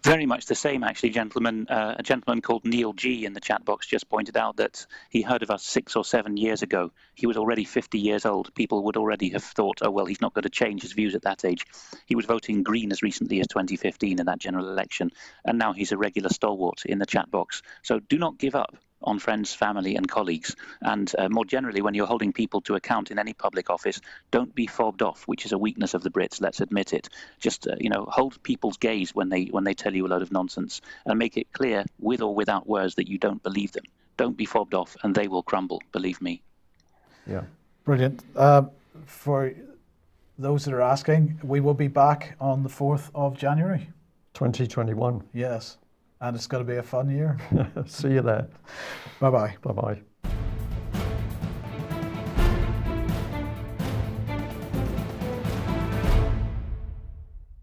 Very much the same, actually, gentlemen. A gentleman called Neil G in the chat box just pointed out that he heard of us 6 or 7 years ago. He was already 50 years old. People would already have thought, oh, well, he's not going to change his views at that age. He was voting Green as recently as 2015 in that general election, and now he's a regular stalwart in the chat box. So do not give up on friends, family and colleagues. And more generally, when you're holding people to account in any public office, don't be fobbed off, which is a weakness of the Brits, let's admit it. Just, hold people's gaze when they tell you a load of nonsense, and make it clear, with or without words, that you don't believe them. Don't be fobbed off, and they will crumble, believe me.
Yeah.
Brilliant. For those that are asking, we will be back on the 4th of January.
2021.
Yes. And it's going to be a fun year.
See you there.
Bye-bye.
Bye-bye.